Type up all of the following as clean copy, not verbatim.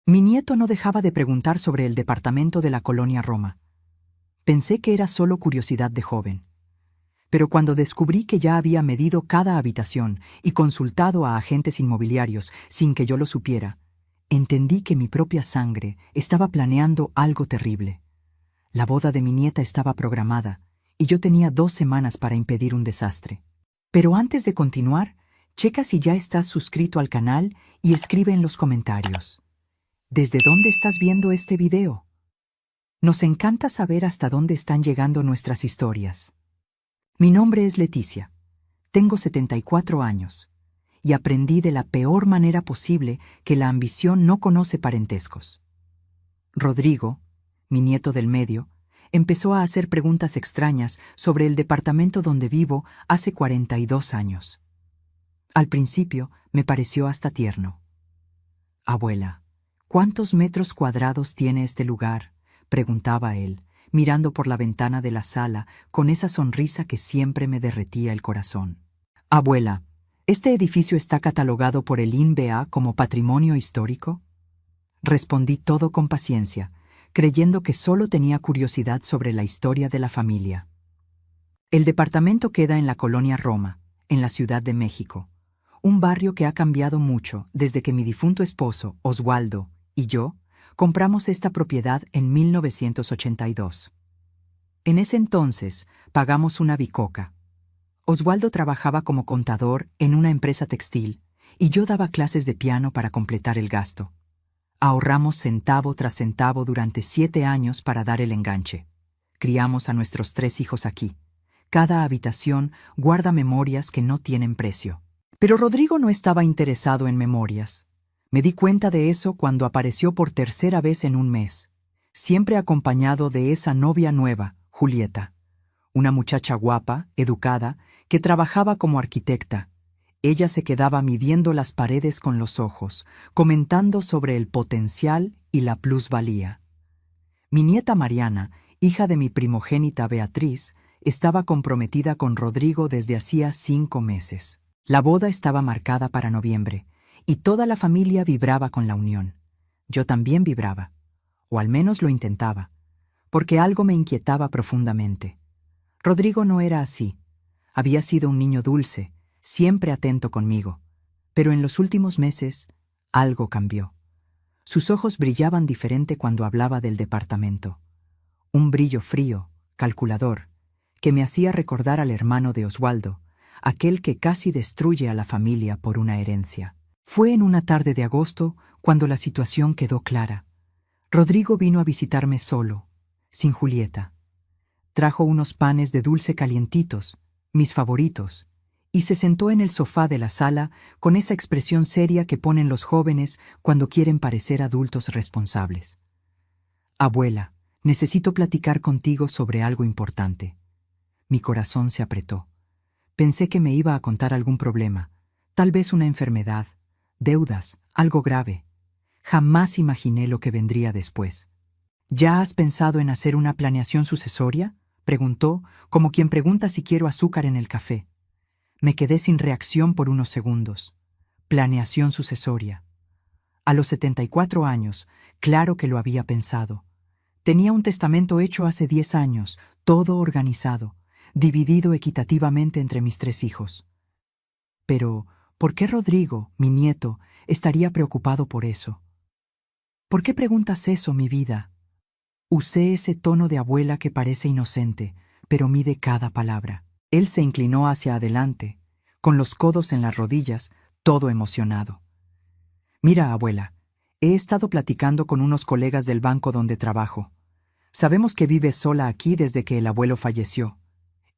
Mi nieto no dejaba de preguntar sobre el departamento de la colonia Roma. Pensé que era solo curiosidad de joven. Pero cuando descubrí que ya había medido cada habitación y consultado a agentes inmobiliarios sin que yo lo supiera, entendí que mi propia sangre estaba planeando algo terrible. La boda de mi nieta estaba programada y yo tenía 2 semanas para impedir un desastre. Pero antes de continuar, checa si ya estás suscrito al canal y escribe en los comentarios. ¿Desde dónde estás viendo este video? Nos encanta saber hasta dónde están llegando nuestras historias. Mi nombre es Leticia. Tengo 74 años y aprendí de la peor manera posible que la ambición no conoce parentescos. Rodrigo, mi nieto del medio, empezó a hacer preguntas extrañas sobre el departamento donde vivo hace 42 años. Al principio me pareció hasta tierno. Abuela, ¿cuántos metros cuadrados tiene este lugar?, preguntaba él, mirando por la ventana de la sala con esa sonrisa que siempre me derretía el corazón. Abuela, ¿este edificio está catalogado por el INVA como patrimonio histórico? Respondí todo con paciencia, creyendo que solo tenía curiosidad sobre la historia de la familia. El departamento queda en la colonia Roma, en la Ciudad de México, un barrio que ha cambiado mucho desde que mi difunto esposo, Oswaldo, y yo compramos esta propiedad en 1982. En ese entonces pagamos una bicoca. Oswaldo trabajaba como contador en una empresa textil y yo daba clases de piano para completar el gasto. Ahorramos centavo tras centavo durante 7 años para dar el enganche. Criamos a nuestros 3 hijos aquí. Cada habitación guarda memorias que no tienen precio. Pero Rodrigo no estaba interesado en memorias. Me di cuenta de eso cuando apareció por tercera vez en un mes, siempre acompañado de esa novia nueva, Julieta, una muchacha guapa, educada, que trabajaba como arquitecta. Ella se quedaba midiendo las paredes con los ojos, comentando sobre el potencial y la plusvalía. Mi nieta Mariana, hija de mi primogénita Beatriz, estaba comprometida con Rodrigo desde hacía 5 meses. La boda estaba marcada para noviembre, y toda la familia vibraba con la unión. Yo también vibraba, o al menos lo intentaba, porque algo me inquietaba profundamente. Rodrigo no era así. Había sido un niño dulce, siempre atento conmigo, pero en los últimos meses algo cambió. Sus ojos brillaban diferente cuando hablaba del departamento. Un brillo frío, calculador, que me hacía recordar al hermano de Oswaldo, aquel que casi destruye a la familia por una herencia. Fue en una tarde de agosto cuando la situación quedó clara. Rodrigo vino a visitarme solo, sin Julieta. Trajo unos panes de dulce calientitos, mis favoritos, y se sentó en el sofá de la sala con esa expresión seria que ponen los jóvenes cuando quieren parecer adultos responsables. Abuela, necesito platicar contigo sobre algo importante. Mi corazón se apretó. Pensé que me iba a contar algún problema, tal vez una enfermedad, deudas, algo grave. Jamás imaginé lo que vendría después. ¿Ya has pensado en hacer una planeación sucesoria?, preguntó, como quien pregunta si quiero azúcar en el café. Me quedé sin reacción por unos segundos. Planeación sucesoria. A los 74 años, claro que lo había pensado. Tenía un testamento hecho hace 10 años, todo organizado, dividido equitativamente entre mis 3 hijos. Pero, ¿por qué Rodrigo, mi nieto, estaría preocupado por eso? ¿Por qué preguntas eso, mi vida? Usé ese tono de abuela que parece inocente, pero mide cada palabra. Él se inclinó hacia adelante, con los codos en las rodillas, todo emocionado. Mira, abuela, he estado platicando con unos colegas del banco donde trabajo. Sabemos que vives sola aquí desde que el abuelo falleció.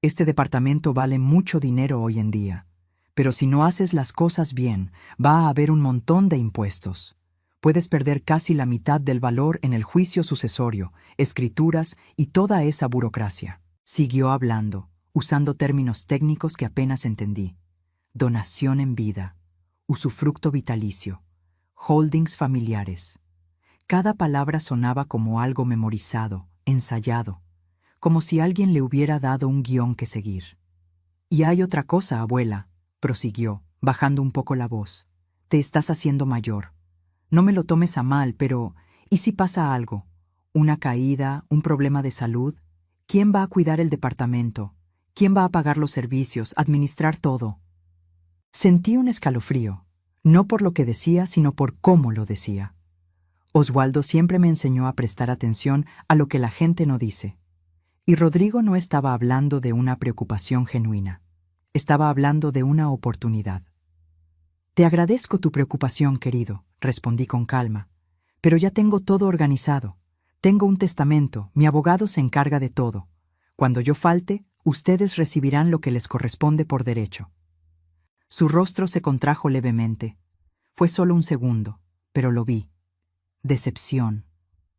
Este departamento vale mucho dinero hoy en día, pero si no haces las cosas bien, va a haber un montón de impuestos. Puedes perder casi la mitad del valor en el juicio sucesorio, escrituras y toda esa burocracia. Siguió hablando, usando términos técnicos que apenas entendí. Donación en vida, usufructo vitalicio, holdings familiares. Cada palabra sonaba como algo memorizado, ensayado, como si alguien le hubiera dado un guión que seguir. Y hay otra cosa, abuela, prosiguió, bajando un poco la voz. Te estás haciendo mayor. No me lo tomes a mal, pero ¿y si pasa algo? ¿Una caída? ¿Un problema de salud? ¿Quién va a cuidar el departamento? ¿Quién va a pagar los servicios, administrar todo? Sentí un escalofrío, no por lo que decía, sino por cómo lo decía. Oswaldo siempre me enseñó a prestar atención a lo que la gente no dice. Y Rodrigo no estaba hablando de una preocupación genuina. Estaba hablando de una oportunidad. Te agradezco tu preocupación, querido, respondí con calma. Pero ya tengo todo organizado. Tengo un testamento, mi abogado se encarga de todo. Cuando yo falte, ustedes recibirán lo que les corresponde por derecho. Su rostro se contrajo levemente. Fue solo un segundo, pero lo vi. Decepción,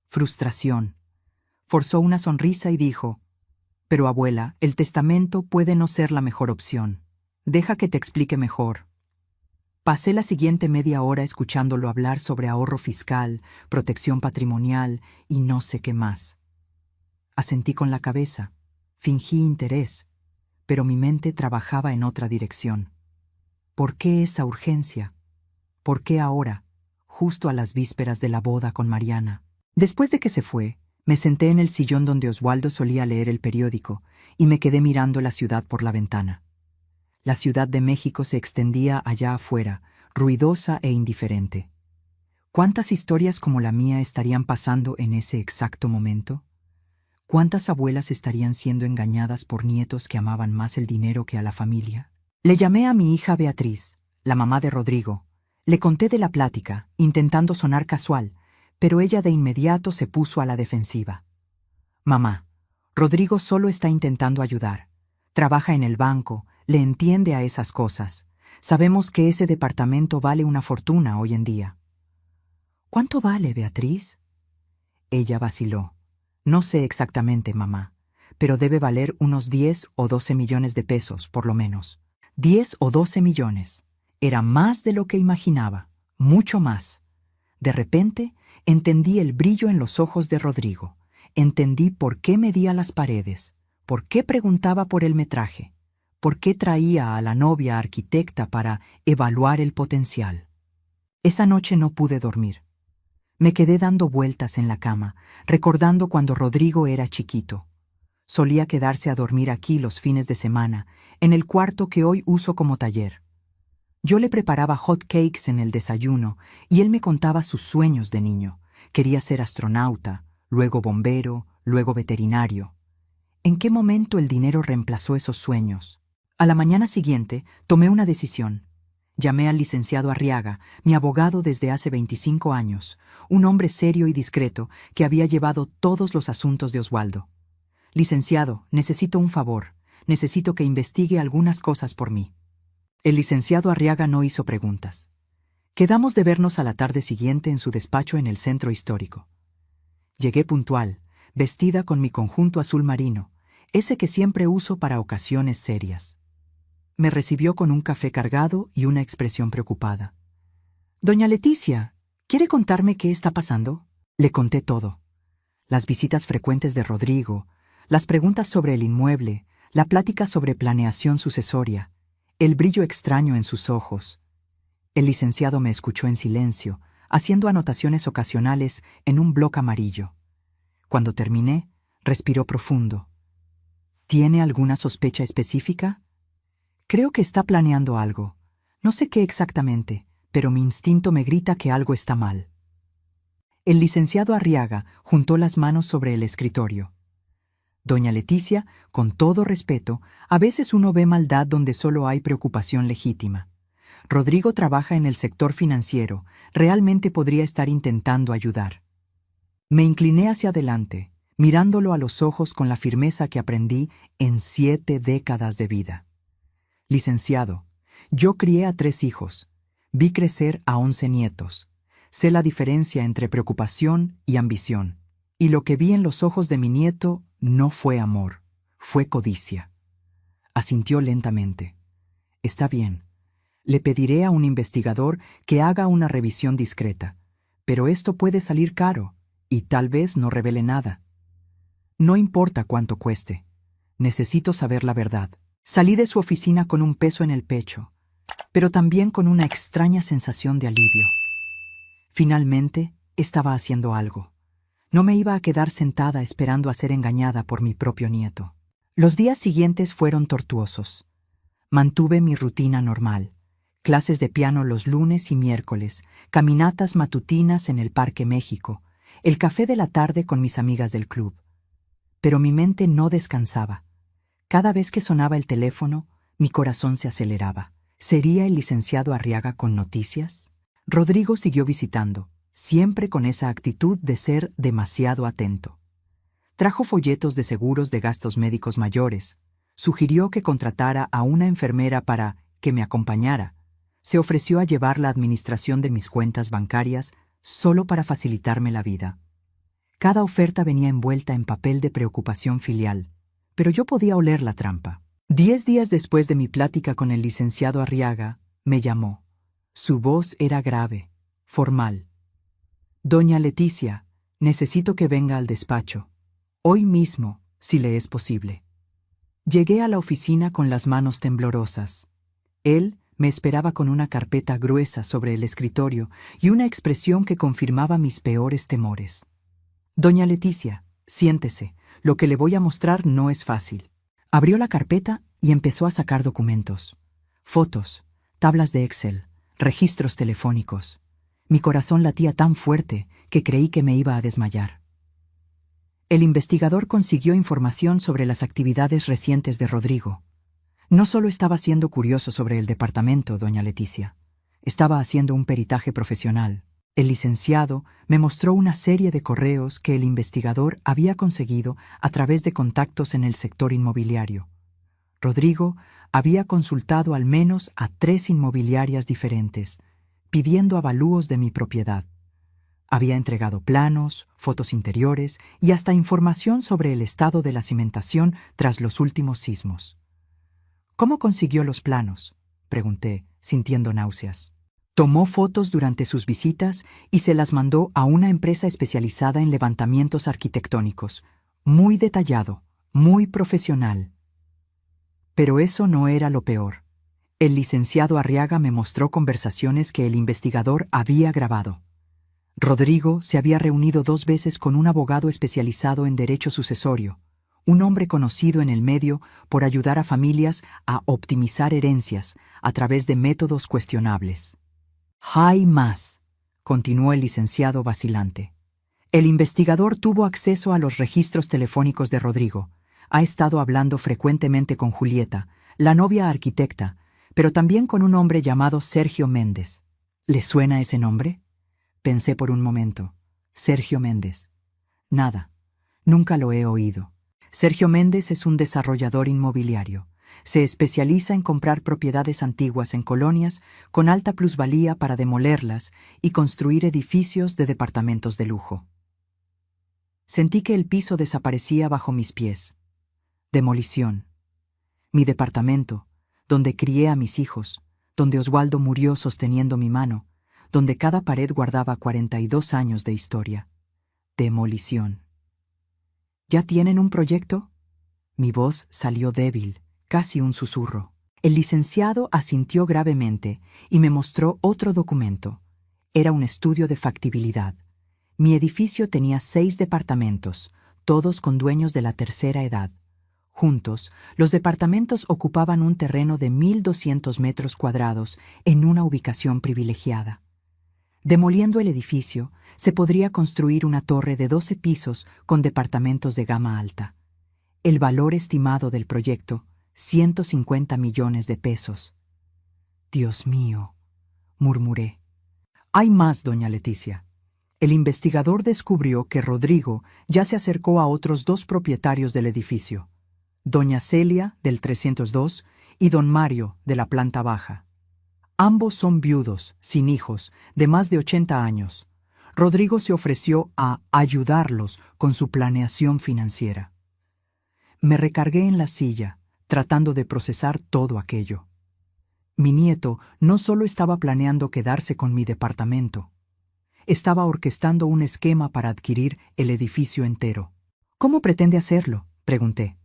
frustración. Forzó una sonrisa y dijo: «Pero abuela, el testamento puede no ser la mejor opción. Deja que te explique mejor». Pasé la siguiente media hora escuchándolo hablar sobre ahorro fiscal, protección patrimonial y no sé qué más. Asentí con la cabeza, fingí interés, pero mi mente trabajaba en otra dirección. ¿Por qué esa urgencia? ¿Por qué ahora, justo a las vísperas de la boda con Mariana? Después de que se fue, me senté en el sillón donde Oswaldo solía leer el periódico y me quedé mirando la ciudad por la ventana. La Ciudad de México se extendía allá afuera, ruidosa e indiferente. ¿Cuántas historias como la mía estarían pasando en ese exacto momento? ¿Cuántas abuelas estarían siendo engañadas por nietos que amaban más el dinero que a la familia? Le llamé a mi hija Beatriz, la mamá de Rodrigo. Le conté de la plática, intentando sonar casual, pero ella de inmediato se puso a la defensiva. «Mamá, Rodrigo solo está intentando ayudar. Trabaja en el banco, le entiende a esas cosas. Sabemos que ese departamento vale una fortuna hoy en día». «¿Cuánto vale, Beatriz?». Ella vaciló. «No sé exactamente, mamá, pero debe valer unos 10 o 12 millones de pesos, por lo menos». 10 o 12 millones. Era más de lo que imaginaba, mucho más. De repente, entendí el brillo en los ojos de Rodrigo. Entendí por qué medía las paredes, por qué preguntaba por el metraje, por qué traía a la novia arquitecta para evaluar el potencial. Esa noche no pude dormir. Me quedé dando vueltas en la cama, recordando cuando Rodrigo era chiquito. Solía quedarse a dormir aquí los fines de semana, en el cuarto que hoy uso como taller. Yo le preparaba hot cakes en el desayuno y él me contaba sus sueños de niño. Quería ser astronauta, luego bombero, luego veterinario. ¿En qué momento el dinero reemplazó esos sueños? A la mañana siguiente tomé una decisión. Llamé al licenciado Arriaga, mi abogado desde hace 25 años, un hombre serio y discreto que había llevado todos los asuntos de Oswaldo. «Licenciado, necesito un favor. Necesito que investigue algunas cosas por mí». El licenciado Arriaga no hizo preguntas. Quedamos de vernos a la tarde siguiente en su despacho en el centro histórico. Llegué puntual, vestida con mi conjunto azul marino, ese que siempre uso para ocasiones serias. Me recibió con un café cargado y una expresión preocupada. «Doña Leticia, ¿quiere contarme qué está pasando?». Le conté todo. Las visitas frecuentes de Rodrigo, las preguntas sobre el inmueble, la plática sobre planeación sucesoria, el brillo extraño en sus ojos. El licenciado me escuchó en silencio, haciendo anotaciones ocasionales en un bloc amarillo. Cuando terminé, respiró profundo. «¿Tiene alguna sospecha específica?». «Creo que está planeando algo. No sé qué exactamente, pero mi instinto me grita que algo está mal». El licenciado Arriaga juntó las manos sobre el escritorio. «Doña Leticia, con todo respeto, a veces uno ve maldad donde solo hay preocupación legítima. Rodrigo trabaja en el sector financiero, realmente podría estar intentando ayudar». Me incliné hacia adelante, mirándolo a los ojos con la firmeza que aprendí en 7 décadas de vida. «Licenciado, yo crié a 3 hijos, vi crecer a 11 nietos. Sé la diferencia entre preocupación y ambición, y lo que vi en los ojos de mi nieto no fue amor, fue codicia». Asintió lentamente. «Está bien. Le pediré a un investigador que haga una revisión discreta, pero esto puede salir caro y tal vez no revele nada. No importa cuánto cueste. Necesito saber la verdad». Salí de su oficina con un peso en el pecho, pero también con una extraña sensación de alivio. Finalmente, estaba haciendo algo. No me iba a quedar sentada esperando a ser engañada por mi propio nieto. Los días siguientes fueron tortuosos. Mantuve mi rutina normal. Clases de piano los lunes y miércoles, caminatas matutinas en el Parque México, el café de la tarde con mis amigas del club. Pero mi mente no descansaba. Cada vez que sonaba el teléfono, mi corazón se aceleraba. ¿Sería el licenciado Arriaga con noticias? Rodrigo siguió visitando, siempre con esa actitud de ser demasiado atento. Trajo folletos de seguros de gastos médicos mayores. Sugirió que contratara a una enfermera para que me acompañara. Se ofreció a llevar la administración de mis cuentas bancarias solo para facilitarme la vida. Cada oferta venía envuelta en papel de preocupación filial, pero yo podía oler la trampa. 10 días después de mi plática con el licenciado Arriaga, me llamó. Su voz era grave, formal. Doña Leticia, necesito que venga al despacho. Hoy mismo, si le es posible. Llegué a la oficina con las manos temblorosas. Él me esperaba con una carpeta gruesa sobre el escritorio y una expresión que confirmaba mis peores temores. Doña Leticia, siéntese, lo que le voy a mostrar no es fácil. Abrió la carpeta y empezó a sacar documentos. Fotos, tablas de Excel, registros telefónicos. Mi corazón latía tan fuerte que creí que me iba a desmayar. El investigador consiguió información sobre las actividades recientes de Rodrigo. No solo estaba siendo curioso sobre el departamento, doña Leticia. Estaba haciendo un peritaje profesional. El licenciado me mostró una serie de correos que el investigador había conseguido a través de contactos en el sector inmobiliario. Rodrigo había consultado al menos a 3 inmobiliarias diferentes, pidiendo avalúos de mi propiedad. Había entregado planos, fotos interiores y hasta información sobre el estado de la cimentación tras los últimos sismos. ¿Cómo consiguió los planos?, pregunté, sintiendo náuseas. Tomó fotos durante sus visitas y se las mandó a una empresa especializada en levantamientos arquitectónicos. Muy detallado, muy profesional. Pero eso no era lo peor. El licenciado Arriaga me mostró conversaciones que el investigador había grabado. Rodrigo se había reunido 2 veces con un abogado especializado en derecho sucesorio, un hombre conocido en el medio por ayudar a familias a optimizar herencias a través de métodos cuestionables. Hay más, continuó el licenciado vacilante. El investigador tuvo acceso a los registros telefónicos de Rodrigo. Ha estado hablando frecuentemente con Julieta, la novia arquitecta, pero también con un hombre llamado Sergio Méndez. ¿Le suena ese nombre? Pensé por un momento. Sergio Méndez. Nada. Nunca lo he oído. Sergio Méndez es un desarrollador inmobiliario. Se especializa en comprar propiedades antiguas en colonias con alta plusvalía para demolerlas y construir edificios de departamentos de lujo. Sentí que el piso desaparecía bajo mis pies. Demolición. Mi departamento, donde crié a mis hijos, donde Oswaldo murió sosteniendo mi mano, donde cada pared guardaba 42 años de historia. Demolición. ¿Ya tienen un proyecto? Mi voz salió débil, casi un susurro. El licenciado asintió gravemente y me mostró otro documento. Era un estudio de factibilidad. Mi edificio tenía 6 departamentos, todos con dueños de la tercera edad. Juntos, los departamentos ocupaban un terreno de 1.200 metros cuadrados en una ubicación privilegiada. Demoliendo el edificio, se podría construir una torre de 12 pisos con departamentos de gama alta. El valor estimado del proyecto, 150 millones de pesos. Dios mío, murmuré. Hay más, doña Leticia. El investigador descubrió que Rodrigo ya se acercó a otros 2 propietarios del edificio, doña Celia, del 302, y don Mario, de la planta baja. Ambos son viudos, sin hijos, de más de 80 años. Rodrigo se ofreció a ayudarlos con su planeación financiera. Me recargué en la silla, tratando de procesar todo aquello. Mi nieto no solo estaba planeando quedarse con mi departamento, estaba orquestando un esquema para adquirir el edificio entero. ¿Cómo pretende hacerlo?, pregunté.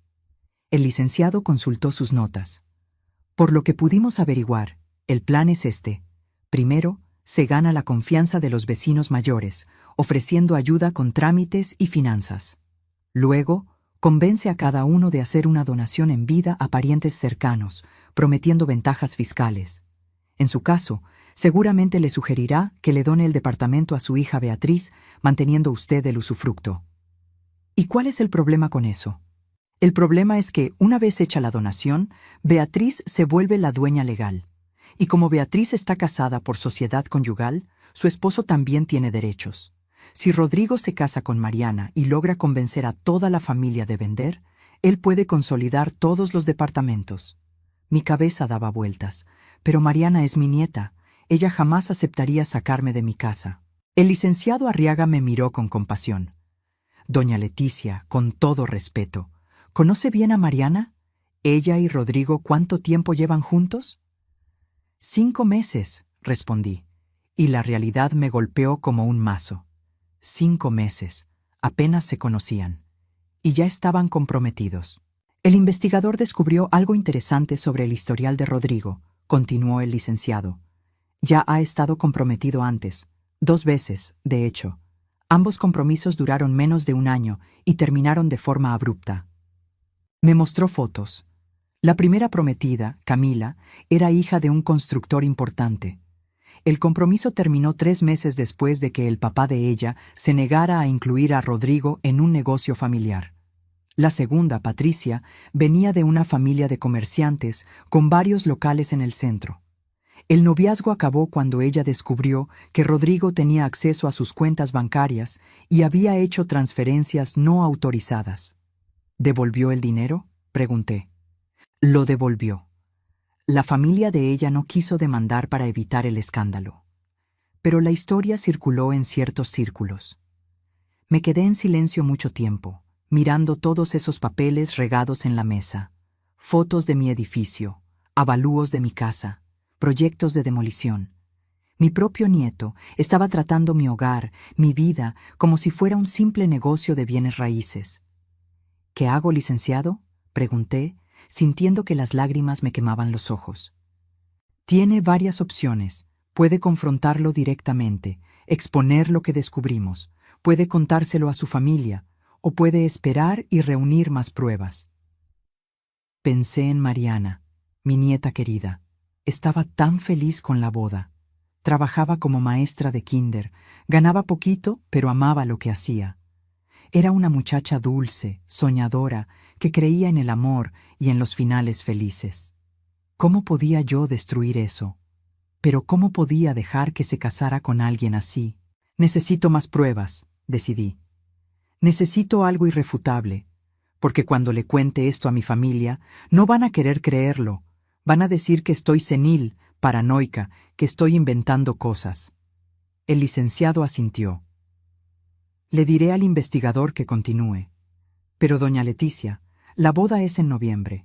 El licenciado consultó sus notas. Por lo que pudimos averiguar, el plan es este. Primero, Se gana la confianza de los vecinos mayores, ofreciendo ayuda con trámites y finanzas. Luego, convence a cada uno de hacer una donación en vida a parientes cercanos, prometiendo ventajas fiscales. En su caso, seguramente le sugerirá que le done el departamento a su hija Beatriz, manteniendo usted el usufructo. ¿Y cuál es el problema con eso? El problema es que, una vez hecha la donación, Beatriz se vuelve la dueña legal. Y como Beatriz está casada por sociedad conyugal, su esposo también tiene derechos. Si Rodrigo se casa con Mariana y logra convencer a toda la familia de vender, él puede consolidar todos los departamentos. Mi cabeza daba vueltas, pero Mariana es mi nieta. Ella jamás aceptaría sacarme de mi casa. El licenciado Arriaga me miró con compasión. Doña Leticia, con todo respeto, ¿conoce bien a Mariana? ¿Ella y Rodrigo cuánto tiempo llevan juntos? 5 meses, respondí, y la realidad me golpeó como un mazo. 5 meses, apenas se conocían, y ya estaban comprometidos. El investigador descubrió algo interesante sobre el historial de Rodrigo, continuó el licenciado. Ya ha estado comprometido antes, 2 veces, de hecho. Ambos compromisos duraron menos de 1 año y terminaron de forma abrupta. Me mostró fotos. La primera prometida, Camila, era hija de un constructor importante. El compromiso terminó 3 meses después de que el papá de ella se negara a incluir a Rodrigo en un negocio familiar. La segunda, Patricia, venía de una familia de comerciantes con varios locales en el centro. El noviazgo acabó cuando ella descubrió que Rodrigo tenía acceso a sus cuentas bancarias y había hecho transferencias no autorizadas. ¿Devolvió el dinero?, pregunté. Lo devolvió. La familia de ella no quiso demandar para evitar el escándalo. Pero la historia circuló en ciertos círculos. Me quedé en silencio mucho tiempo, mirando todos esos papeles regados en la mesa, fotos de mi edificio, avalúos de mi casa, proyectos de demolición. Mi propio nieto estaba tratando mi hogar, mi vida, como si fuera un simple negocio de bienes raíces. ¿Qué hago, licenciado?, pregunté, sintiendo que las lágrimas me quemaban los ojos. Tiene varias opciones. Puede confrontarlo directamente, exponer lo que descubrimos, puede contárselo a su familia, o puede esperar y reunir más pruebas. Pensé en Mariana, mi nieta querida. Estaba tan feliz con la boda. Trabajaba como maestra de kinder, ganaba poquito, pero amaba lo que hacía. Era una muchacha dulce, soñadora, que creía en el amor y en los finales felices. ¿Cómo podía yo destruir eso? Pero ¿cómo podía dejar que se casara con alguien así? Necesito más pruebas, decidí. Necesito algo irrefutable, porque cuando le cuente esto a mi familia, no van a querer creerlo. Van a decir que estoy senil, paranoica, que estoy inventando cosas. El licenciado asintió. Le diré al investigador que continúe. Pero, doña Leticia, la boda es en noviembre.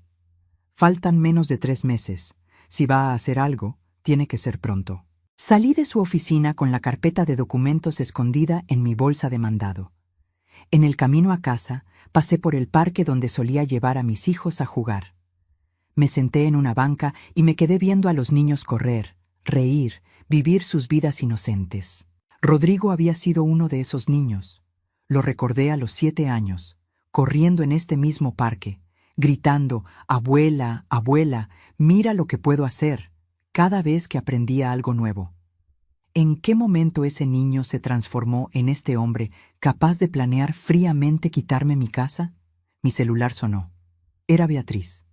Faltan menos de 3 meses. Si va a hacer algo, tiene que ser pronto. Salí de su oficina con la carpeta de documentos escondida en mi bolsa de mandado. En el camino a casa, pasé por el parque donde solía llevar a mis hijos a jugar. Me senté en una banca y me quedé viendo a los niños correr, reír, vivir sus vidas inocentes. Rodrigo había sido uno de esos niños. Lo recordé a los 7 años, corriendo en este mismo parque, gritando, «Abuela, abuela, mira lo que puedo hacer», cada vez que aprendía algo nuevo. ¿En qué momento ese niño se transformó en este hombre capaz de planear fríamente quitarme mi casa? Mi celular sonó. Era Beatriz.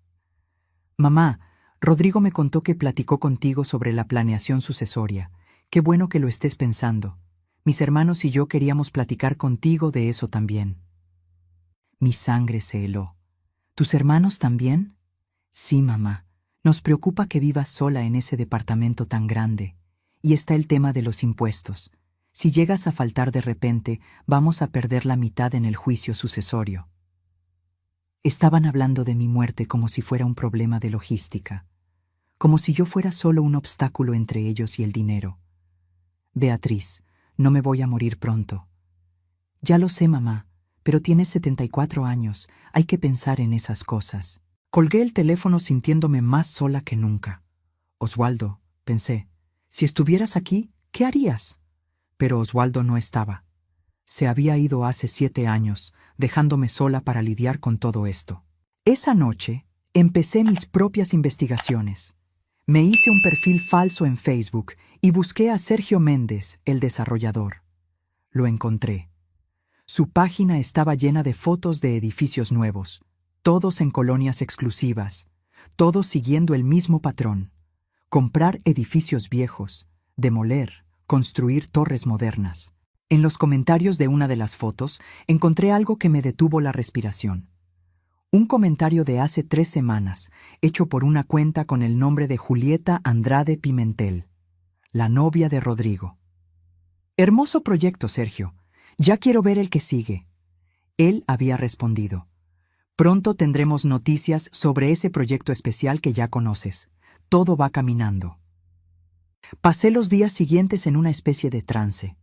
«Mamá, Rodrigo me contó que platicó contigo sobre la planeación sucesoria. Qué bueno que lo estés pensando. Mis hermanos y yo queríamos platicar contigo de eso también». Mi sangre se heló. ¿Tus hermanos también? Sí, mamá. Nos preocupa que vivas sola en ese departamento tan grande. Y está el tema de los impuestos. Si llegas a faltar de repente, vamos a perder la mitad en el juicio sucesorio. Estaban hablando de mi muerte como si fuera un problema de logística, como si yo fuera solo un obstáculo entre ellos y el dinero. Beatriz, no me voy a morir pronto. Ya lo sé, mamá, pero tienes 74 años, hay que pensar en esas cosas. Colgué el teléfono sintiéndome más sola que nunca. Oswaldo, pensé, si estuvieras aquí, ¿Qué harías? Pero Oswaldo no estaba. Se había ido hace 7 años, dejándome sola para lidiar con todo esto. Esa noche, empecé mis propias investigaciones. Me hice un perfil falso en Facebook y busqué a Sergio Méndez, el desarrollador. Lo encontré. Su página estaba llena de fotos de edificios nuevos, todos en colonias exclusivas, todos siguiendo el mismo patrón: comprar edificios viejos, demoler, construir torres modernas. En los comentarios de una de las fotos encontré algo que me detuvo la respiración. Un comentario de hace 3 semanas, hecho por una cuenta con el nombre de Julieta Andrade Pimentel, la novia de Rodrigo. Hermoso proyecto, Sergio. Ya quiero ver el que sigue. Él había respondido: pronto tendremos noticias sobre ese proyecto especial que ya conoces. Todo va caminando. Pasé los días siguientes en una especie de trance.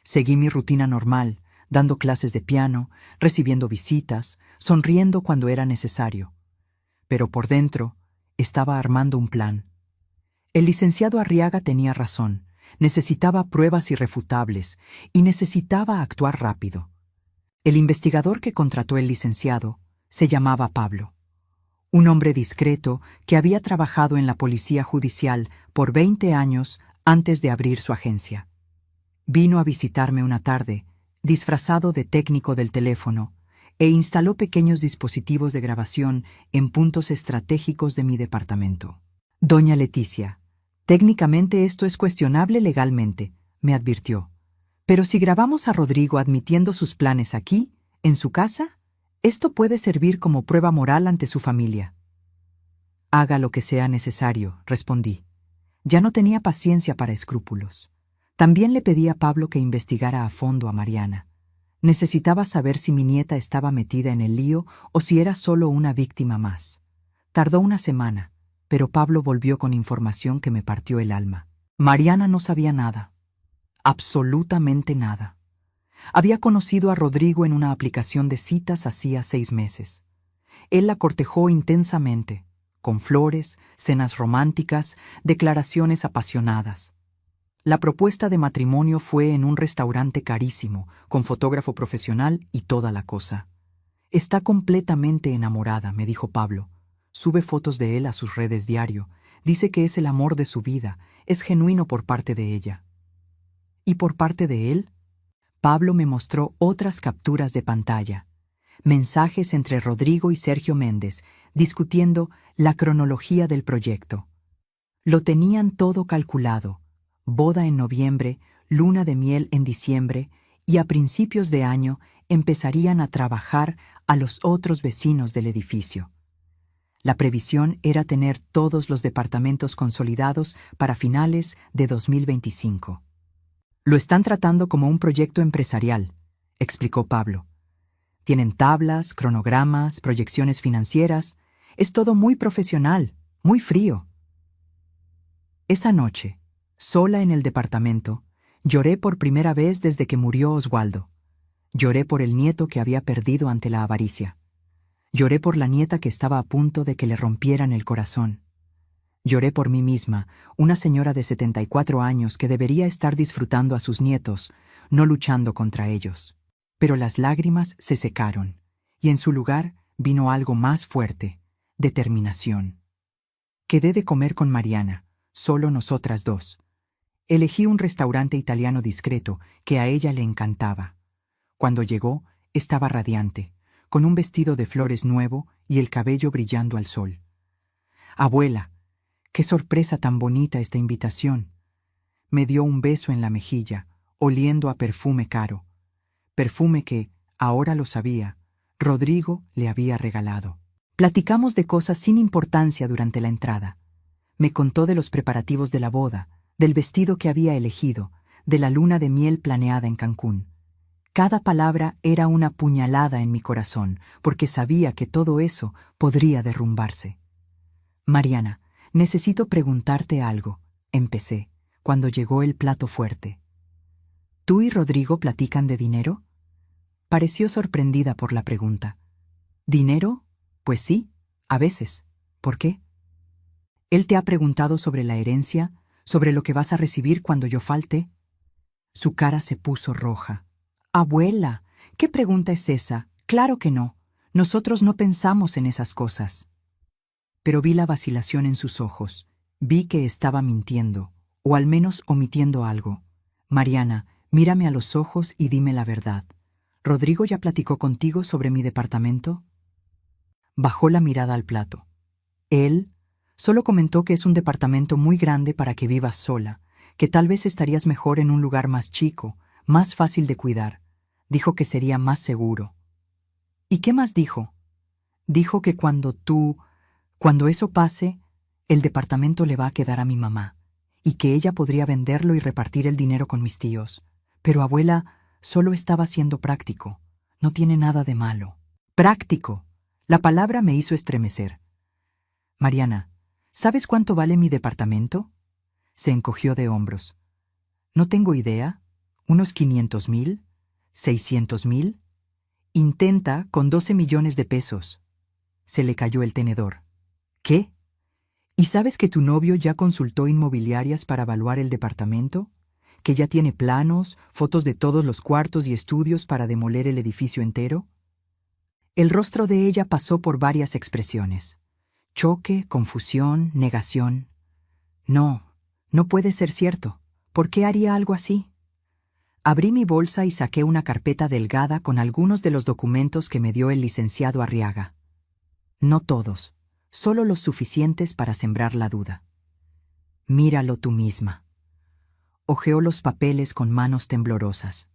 Seguí mi rutina normal, dando clases de piano, recibiendo visitas, sonriendo cuando era necesario. Pero por dentro, estaba armando un plan. El licenciado Arriaga tenía razón. Necesitaba pruebas irrefutables y necesitaba actuar rápido. El investigador que contrató el licenciado se llamaba Pablo, un hombre discreto que había trabajado en la policía judicial por 20 años antes de abrir su agencia. Vino a visitarme una tarde, disfrazado de técnico del teléfono, e instaló pequeños dispositivos de grabación en puntos estratégicos de mi departamento. Doña Leticia, técnicamente esto es cuestionable legalmente, me advirtió. Pero si grabamos a Rodrigo admitiendo sus planes aquí, en su casa, esto puede servir como prueba moral ante su familia. Haga lo que sea necesario, respondí. Ya no tenía paciencia para escrúpulos. También le pedí a Pablo que investigara a fondo a Mariana. Necesitaba saber si mi nieta estaba metida en el lío o si era solo una víctima más. Tardó una semana, pero Pablo volvió con información que me partió el alma. Mariana no sabía nada. Absolutamente nada. Había conocido a Rodrigo en una aplicación de citas hacía 6 meses. Él la cortejó intensamente, con flores, cenas románticas, declaraciones apasionadas. La propuesta de matrimonio fue en un restaurante carísimo, con fotógrafo profesional y toda la cosa. Está completamente enamorada, me dijo Pablo. Sube fotos de él a sus redes diario. Dice que es el amor de su vida, es genuino por parte de ella. ¿Y por parte de él? Pablo me mostró otras capturas de pantalla, mensajes entre Rodrigo y Sergio Méndez, discutiendo la cronología del proyecto. Lo tenían todo calculado: boda en noviembre, luna de miel en diciembre, y a principios de año empezarían a trabajar a los otros vecinos del edificio. La previsión era tener todos los departamentos consolidados para finales de 2025. Lo están tratando como un proyecto empresarial, explicó Pablo. Tienen tablas, cronogramas, proyecciones financieras. Es todo muy profesional, muy frío. Esa noche, sola en el departamento, lloré por primera vez desde que murió Oswaldo. Lloré por el nieto que había perdido ante la avaricia. Lloré por la nieta que estaba a punto de que le rompieran el corazón. Lloré por mí misma, una señora de 74 años que debería estar disfrutando a sus nietos, no luchando contra ellos. Pero las lágrimas se secaron, y en su lugar vino algo más fuerte: determinación. Quedé de comer con Mariana, solo nosotras dos. Elegí un restaurante italiano discreto que a ella le encantaba. Cuando llegó, estaba radiante, con un vestido de flores nuevo y el cabello brillando al sol. «Abuela, qué sorpresa tan bonita esta invitación». Me dio un beso en la mejilla, oliendo a perfume caro. Perfume que, ahora lo sabía, Rodrigo le había regalado. Platicamos de cosas sin importancia durante la entrada. Me contó de los preparativos de la boda, del vestido que había elegido, de la luna de miel planeada en Cancún. Cada palabra era una puñalada en mi corazón, porque sabía que todo eso podría derrumbarse. «Mariana, necesito preguntarte algo», empecé, cuando llegó el plato fuerte. «¿Tú y Rodrigo platican de dinero?». Pareció sorprendida por la pregunta. «¿Dinero? Pues sí, a veces. ¿Por qué?». «¿Él te ha preguntado sobre la herencia, sobre lo que vas a recibir cuando yo falte?». Su cara se puso roja. Abuela, ¿qué pregunta es esa? Claro que no. Nosotros no pensamos en esas cosas. Pero vi la vacilación en sus ojos. Vi que estaba mintiendo, o al menos omitiendo algo. Mariana, mírame a los ojos y dime la verdad. ¿Rodrigo ya platicó contigo sobre mi departamento? Bajó la mirada al plato. Él solo comentó que es un departamento muy grande para que vivas sola, que tal vez estarías mejor en un lugar más chico, más fácil de cuidar. Dijo que sería más seguro. ¿Y qué más dijo? Dijo que cuando eso pase, el departamento le va a quedar a mi mamá, y que ella podría venderlo y repartir el dinero con mis tíos. Pero abuela, solo estaba siendo práctico. No tiene nada de malo. Práctico. La palabra me hizo estremecer. Mariana, ¿sabes cuánto vale mi departamento? Se encogió de hombros. No tengo idea. ¿Unos 500,000? ¿600,000? Intenta con 12 millones de pesos. Se le cayó el tenedor. ¿Qué? ¿Y sabes que tu novio ya consultó inmobiliarias para evaluar el departamento? ¿Que ya tiene planos, fotos de todos los cuartos y estudios para demoler el edificio entero? El rostro de ella pasó por varias expresiones. Choque, confusión, negación. No, no puede ser cierto. ¿Por qué haría algo así? Abrí mi bolsa y saqué una carpeta delgada con algunos de los documentos que me dio el licenciado Arriaga. No todos, solo los suficientes para sembrar la duda. Míralo tú misma. Hojeó los papeles con manos temblorosas.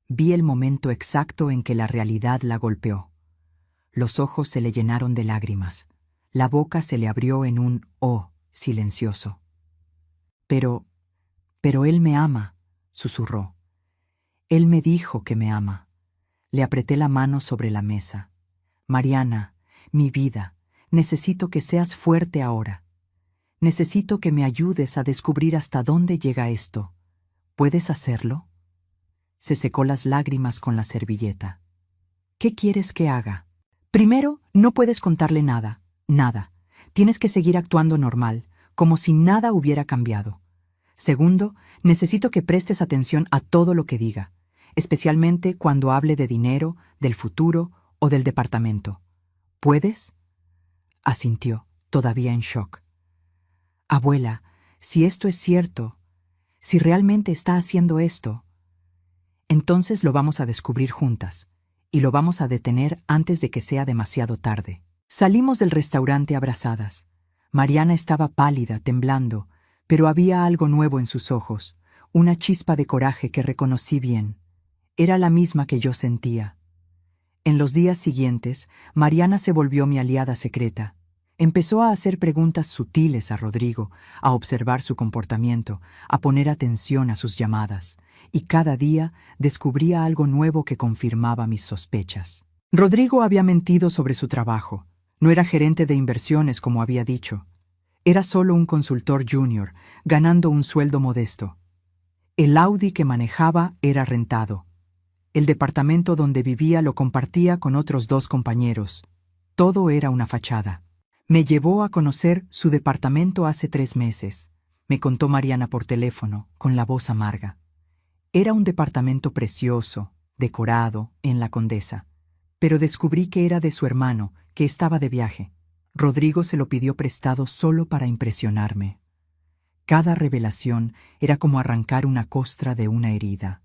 Vi el momento exacto en que la realidad la golpeó. Los ojos se le llenaron de lágrimas. La boca se le abrió en un «oh» silencioso. Pero él me ama, susurró. Él me dijo que me ama. Le apreté la mano sobre la mesa. Mariana, mi vida, necesito que seas fuerte ahora. Necesito que me ayudes a descubrir hasta dónde llega esto. ¿Puedes hacerlo? Se secó las lágrimas con la servilleta. ¿Qué quieres que haga? Primero, no puedes contarle nada, nada. Tienes que seguir actuando normal, como si nada hubiera cambiado. Segundo, necesito que prestes atención a todo lo que diga, especialmente cuando hable de dinero, del futuro o del departamento. ¿Puedes? Asintió, todavía en shock. Abuela, si esto es cierto, si realmente está haciendo esto, entonces lo vamos a descubrir juntas, y lo vamos a detener antes de que sea demasiado tarde. Salimos del restaurante abrazadas. Mariana estaba pálida, temblando, pero había algo nuevo en sus ojos, una chispa de coraje que reconocí bien. Era la misma que yo sentía. En los días siguientes, Mariana se volvió mi aliada secreta. Empezó a hacer preguntas sutiles a Rodrigo, a observar su comportamiento, a poner atención a sus llamadas, y cada día descubría algo nuevo que confirmaba mis sospechas. Rodrigo había mentido sobre su trabajo. No era gerente de inversiones como había dicho. Era solo un consultor junior, ganando un sueldo modesto. El Audi que manejaba era rentado. El departamento donde vivía lo compartía con otros 2 compañeros. Todo era una fachada. Me llevó a conocer su departamento hace 3 meses. Me contó Mariana por teléfono, con la voz amarga. Era un departamento precioso, decorado, en La Condesa. Pero descubrí que era de su hermano, que estaba de viaje. Rodrigo se lo pidió prestado solo para impresionarme. Cada revelación era como arrancar una costra de una herida.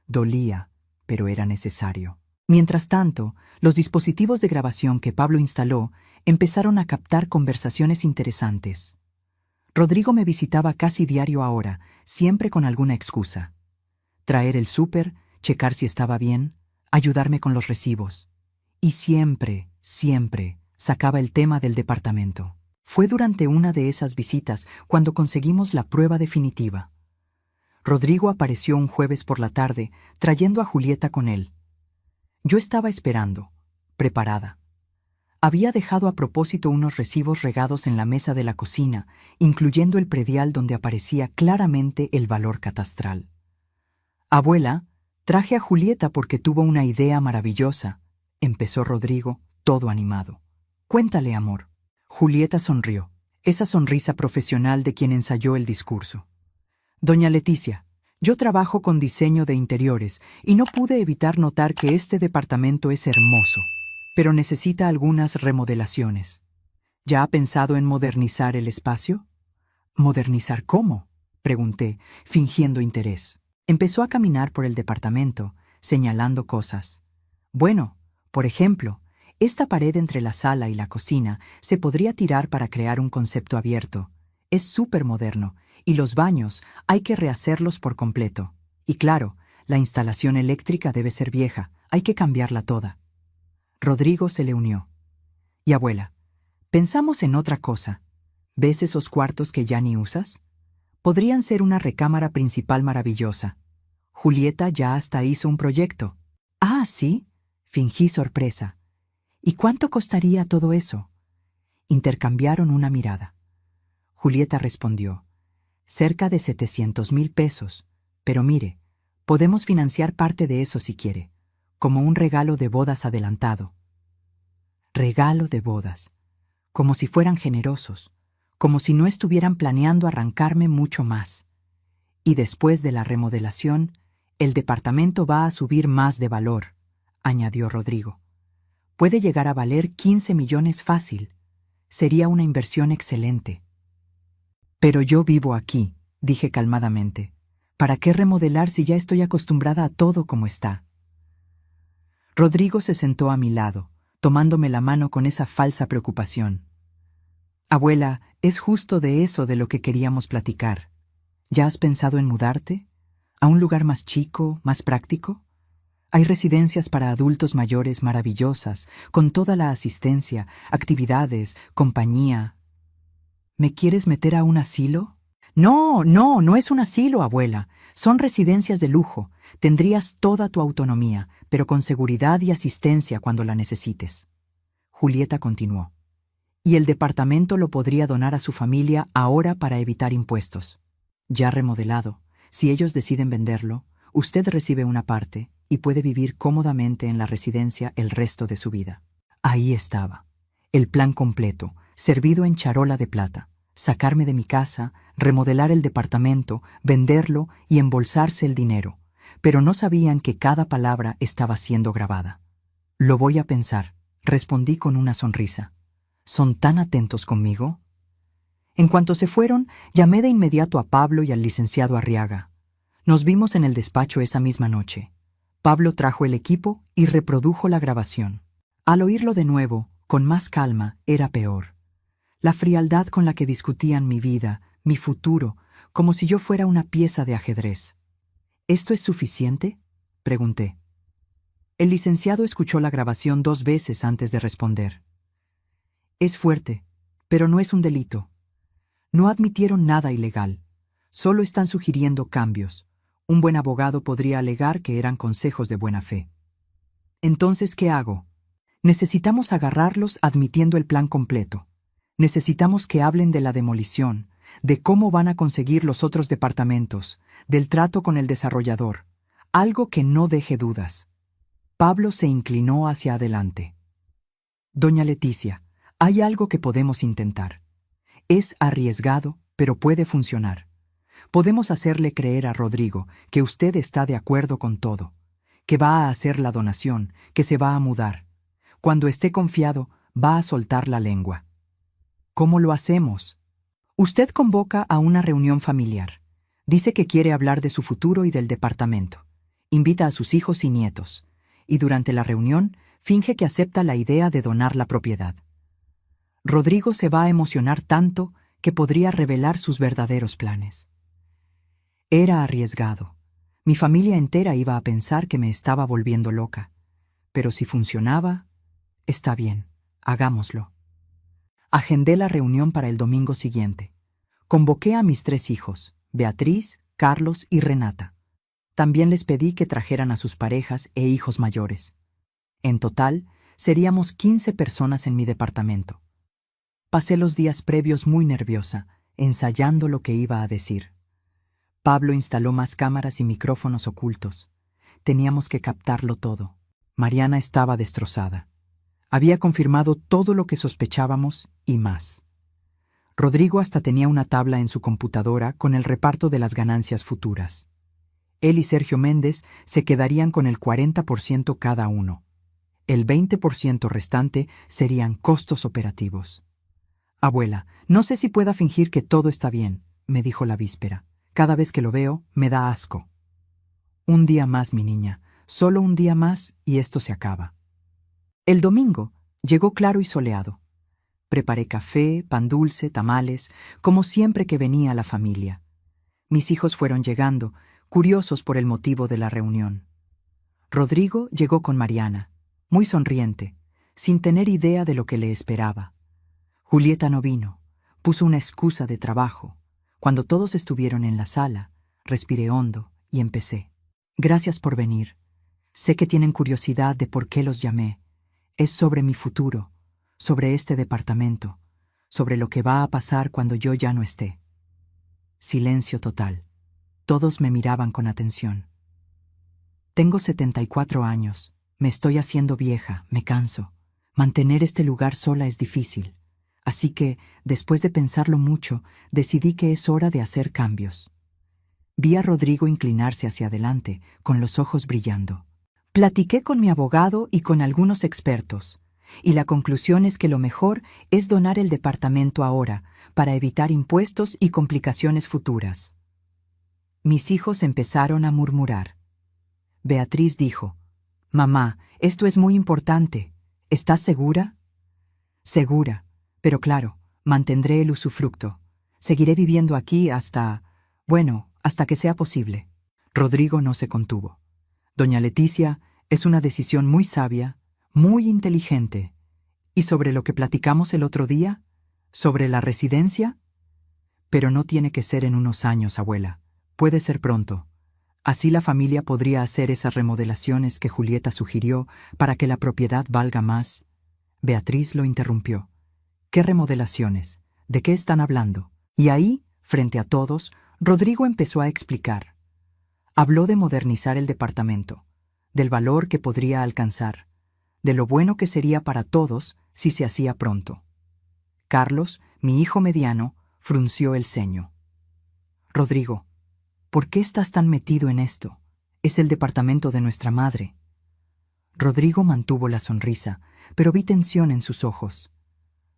Dolía, pero era necesario. Mientras tanto, los dispositivos de grabación que Pablo instaló empezaron a captar conversaciones interesantes. Rodrigo me visitaba casi diario ahora, siempre con alguna excusa. Traer el súper, checar si estaba bien, ayudarme con los recibos. Y siempre, siempre, sacaba el tema del departamento. Fue durante una de esas visitas cuando conseguimos la prueba definitiva. Rodrigo apareció un jueves por la tarde, trayendo a Julieta con él. Yo estaba esperando, preparada. Había dejado a propósito unos recibos regados en la mesa de la cocina, incluyendo el predial donde aparecía claramente el valor catastral. Abuela, traje a Julieta porque tuvo una idea maravillosa, empezó Rodrigo, todo animado. Cuéntale, amor. Julieta sonrió, esa sonrisa profesional de quien ensayó el discurso. Doña Leticia, Yo trabajo con diseño de interiores y no pude evitar notar que este departamento es hermoso, pero necesita algunas remodelaciones. ¿Ya ha pensado en modernizar el espacio? ¿Modernizar cómo?, pregunté, fingiendo interés. Empezó a caminar por el departamento, señalando cosas. Bueno, por ejemplo, esta pared entre la sala y la cocina se podría tirar para crear un concepto abierto. Es súper moderno, y los baños hay que rehacerlos por completo. Y claro, la instalación eléctrica debe ser vieja, hay que cambiarla toda. Rodrigo se le unió. Y abuela, pensamos en otra cosa. ¿Ves esos cuartos que ya ni usas? Podrían ser una recámara principal maravillosa. Julieta ya hasta hizo un proyecto. Ah, ¿sí? Fingí sorpresa. ¿Y cuánto costaría todo eso? Intercambiaron una mirada. Julieta respondió, cerca de 700,000 pesos. Pero mire, podemos financiar parte de eso si quiere, como un regalo de bodas adelantado. Regalo de bodas. Como si fueran generosos, como si no estuvieran planeando arrancarme mucho más. Y después de la remodelación, el departamento va a subir más de valor, añadió Rodrigo. Puede llegar a valer 15 millones fácil. Sería una inversión excelente. Pero yo vivo aquí, dije calmadamente. ¿Para qué remodelar si ya estoy acostumbrada a todo como está? Rodrigo se sentó a mi lado, tomándome la mano con esa falsa preocupación. Abuela, es justo de eso de lo que queríamos platicar. ¿Ya has pensado en mudarte? ¿A un lugar más chico, más práctico? Hay residencias para adultos mayores maravillosas, con toda la asistencia, actividades, compañía. ¿Me quieres meter a un asilo? No, no, no es un asilo, abuela. Son residencias de lujo. Tendrías toda tu autonomía, pero con seguridad y asistencia cuando la necesites. Julieta continuó. Y el departamento lo podría donar a su familia ahora para evitar impuestos. Ya remodelado, si ellos deciden venderlo, usted recibe una parte y puede vivir cómodamente en la residencia el resto de su vida. Ahí estaba, el plan completo, servido en charola de plata. Sacarme de mi casa, remodelar el departamento, venderlo y embolsarse el dinero. Pero no sabían que cada palabra estaba siendo grabada. Lo voy a pensar, respondí con una sonrisa. ¿Son tan atentos conmigo? En cuanto se fueron, llamé de inmediato a Pablo y al licenciado Arriaga. Nos vimos en el despacho esa misma noche. Pablo trajo el equipo y reprodujo la grabación. Al oírlo de nuevo, con más calma, era peor. La frialdad con la que discutían mi vida, mi futuro, como si yo fuera una pieza de ajedrez. ¿Esto es suficiente?, pregunté. El licenciado escuchó la grabación 2 veces antes de responder. Es fuerte, pero no es un delito. No admitieron nada ilegal. Solo están sugiriendo cambios. Un buen abogado podría alegar que eran consejos de buena fe. Entonces, ¿qué hago? Necesitamos agarrarlos admitiendo el plan completo. Necesitamos que hablen de la demolición, de cómo van a conseguir los otros departamentos, del trato con el desarrollador. Algo que no deje dudas. Pablo se inclinó hacia adelante. Doña Leticia, hay algo que podemos intentar. Es arriesgado, pero puede funcionar. Podemos hacerle creer a Rodrigo que usted está de acuerdo con todo, que va a hacer la donación, que se va a mudar. Cuando esté confiado, va a soltar la lengua. ¿Cómo lo hacemos? Usted convoca a una reunión familiar. Dice que quiere hablar de su futuro y del departamento. Invita a sus hijos y nietos. Y durante la reunión, finge que acepta la idea de donar la propiedad. Rodrigo se va a emocionar tanto que podría revelar sus verdaderos planes. Era arriesgado. Mi familia entera iba a pensar que me estaba volviendo loca. Pero si funcionaba, está bien, hagámoslo. Agendé la reunión para el domingo siguiente. Convoqué a mis 3 hijos, Beatriz, Carlos y Renata. También les pedí que trajeran a sus parejas e hijos mayores. En total, seríamos 15 personas en mi departamento. Pasé los días previos muy nerviosa, ensayando lo que iba a decir. Pablo instaló más cámaras y micrófonos ocultos. Teníamos que captarlo todo. Mariana estaba destrozada. Había confirmado todo lo que sospechábamos y más. Rodrigo hasta tenía una tabla en su computadora con el reparto de las ganancias futuras. Él y Sergio Méndez se quedarían con el 40% cada uno. El 20% restante serían costos operativos. Abuela, no sé si pueda fingir que todo está bien, me dijo la víspera. Cada vez que lo veo, me da asco. Un día más, mi niña, solo un día más y esto se acaba. El domingo llegó claro y soleado. Preparé café, pan dulce, tamales, como siempre que venía la familia. Mis hijos fueron llegando, curiosos por el motivo de la reunión. Rodrigo llegó con Mariana, muy sonriente, sin tener idea de lo que le esperaba. Julieta no vino, puso una excusa de trabajo. Cuando todos estuvieron en la sala, respiré hondo y empecé. Gracias por venir. Sé que tienen curiosidad de por qué los llamé. Es sobre mi futuro, sobre este departamento, sobre lo que va a pasar cuando yo ya no esté. Silencio total. Todos me miraban con atención. Tengo 74 años. Me estoy haciendo vieja, me canso. Mantener este lugar sola es difícil. Así que, después de pensarlo mucho, decidí que es hora de hacer cambios. Vi a Rodrigo inclinarse hacia adelante, con los ojos brillando. Platiqué con mi abogado y con algunos expertos, y la conclusión es que lo mejor es donar el departamento ahora, para evitar impuestos y complicaciones futuras. Mis hijos empezaron a murmurar. Beatriz dijo, «Mamá, esto es muy importante. ¿Estás segura?» «Segura, pero claro, mantendré el usufructo. Seguiré viviendo aquí hasta que sea posible». Rodrigo no se contuvo. «Doña Leticia, es una decisión muy sabia, muy inteligente. ¿Y sobre lo que platicamos el otro día? ¿Sobre la residencia?» «Pero no tiene que ser en unos años, abuela. Puede ser pronto. Así la familia podría hacer esas remodelaciones que Julieta sugirió para que la propiedad valga más». Beatriz lo interrumpió. «¿Qué remodelaciones? ¿De qué están hablando?» Y ahí, frente a todos, Rodrigo empezó a explicar. Habló de modernizar el departamento, del valor que podría alcanzar, de lo bueno que sería para todos si se hacía pronto. Carlos, mi hijo mediano, frunció el ceño. «Rodrigo, ¿por qué estás tan metido en esto? Es el departamento de nuestra madre». Rodrigo mantuvo la sonrisa, pero vi tensión en sus ojos.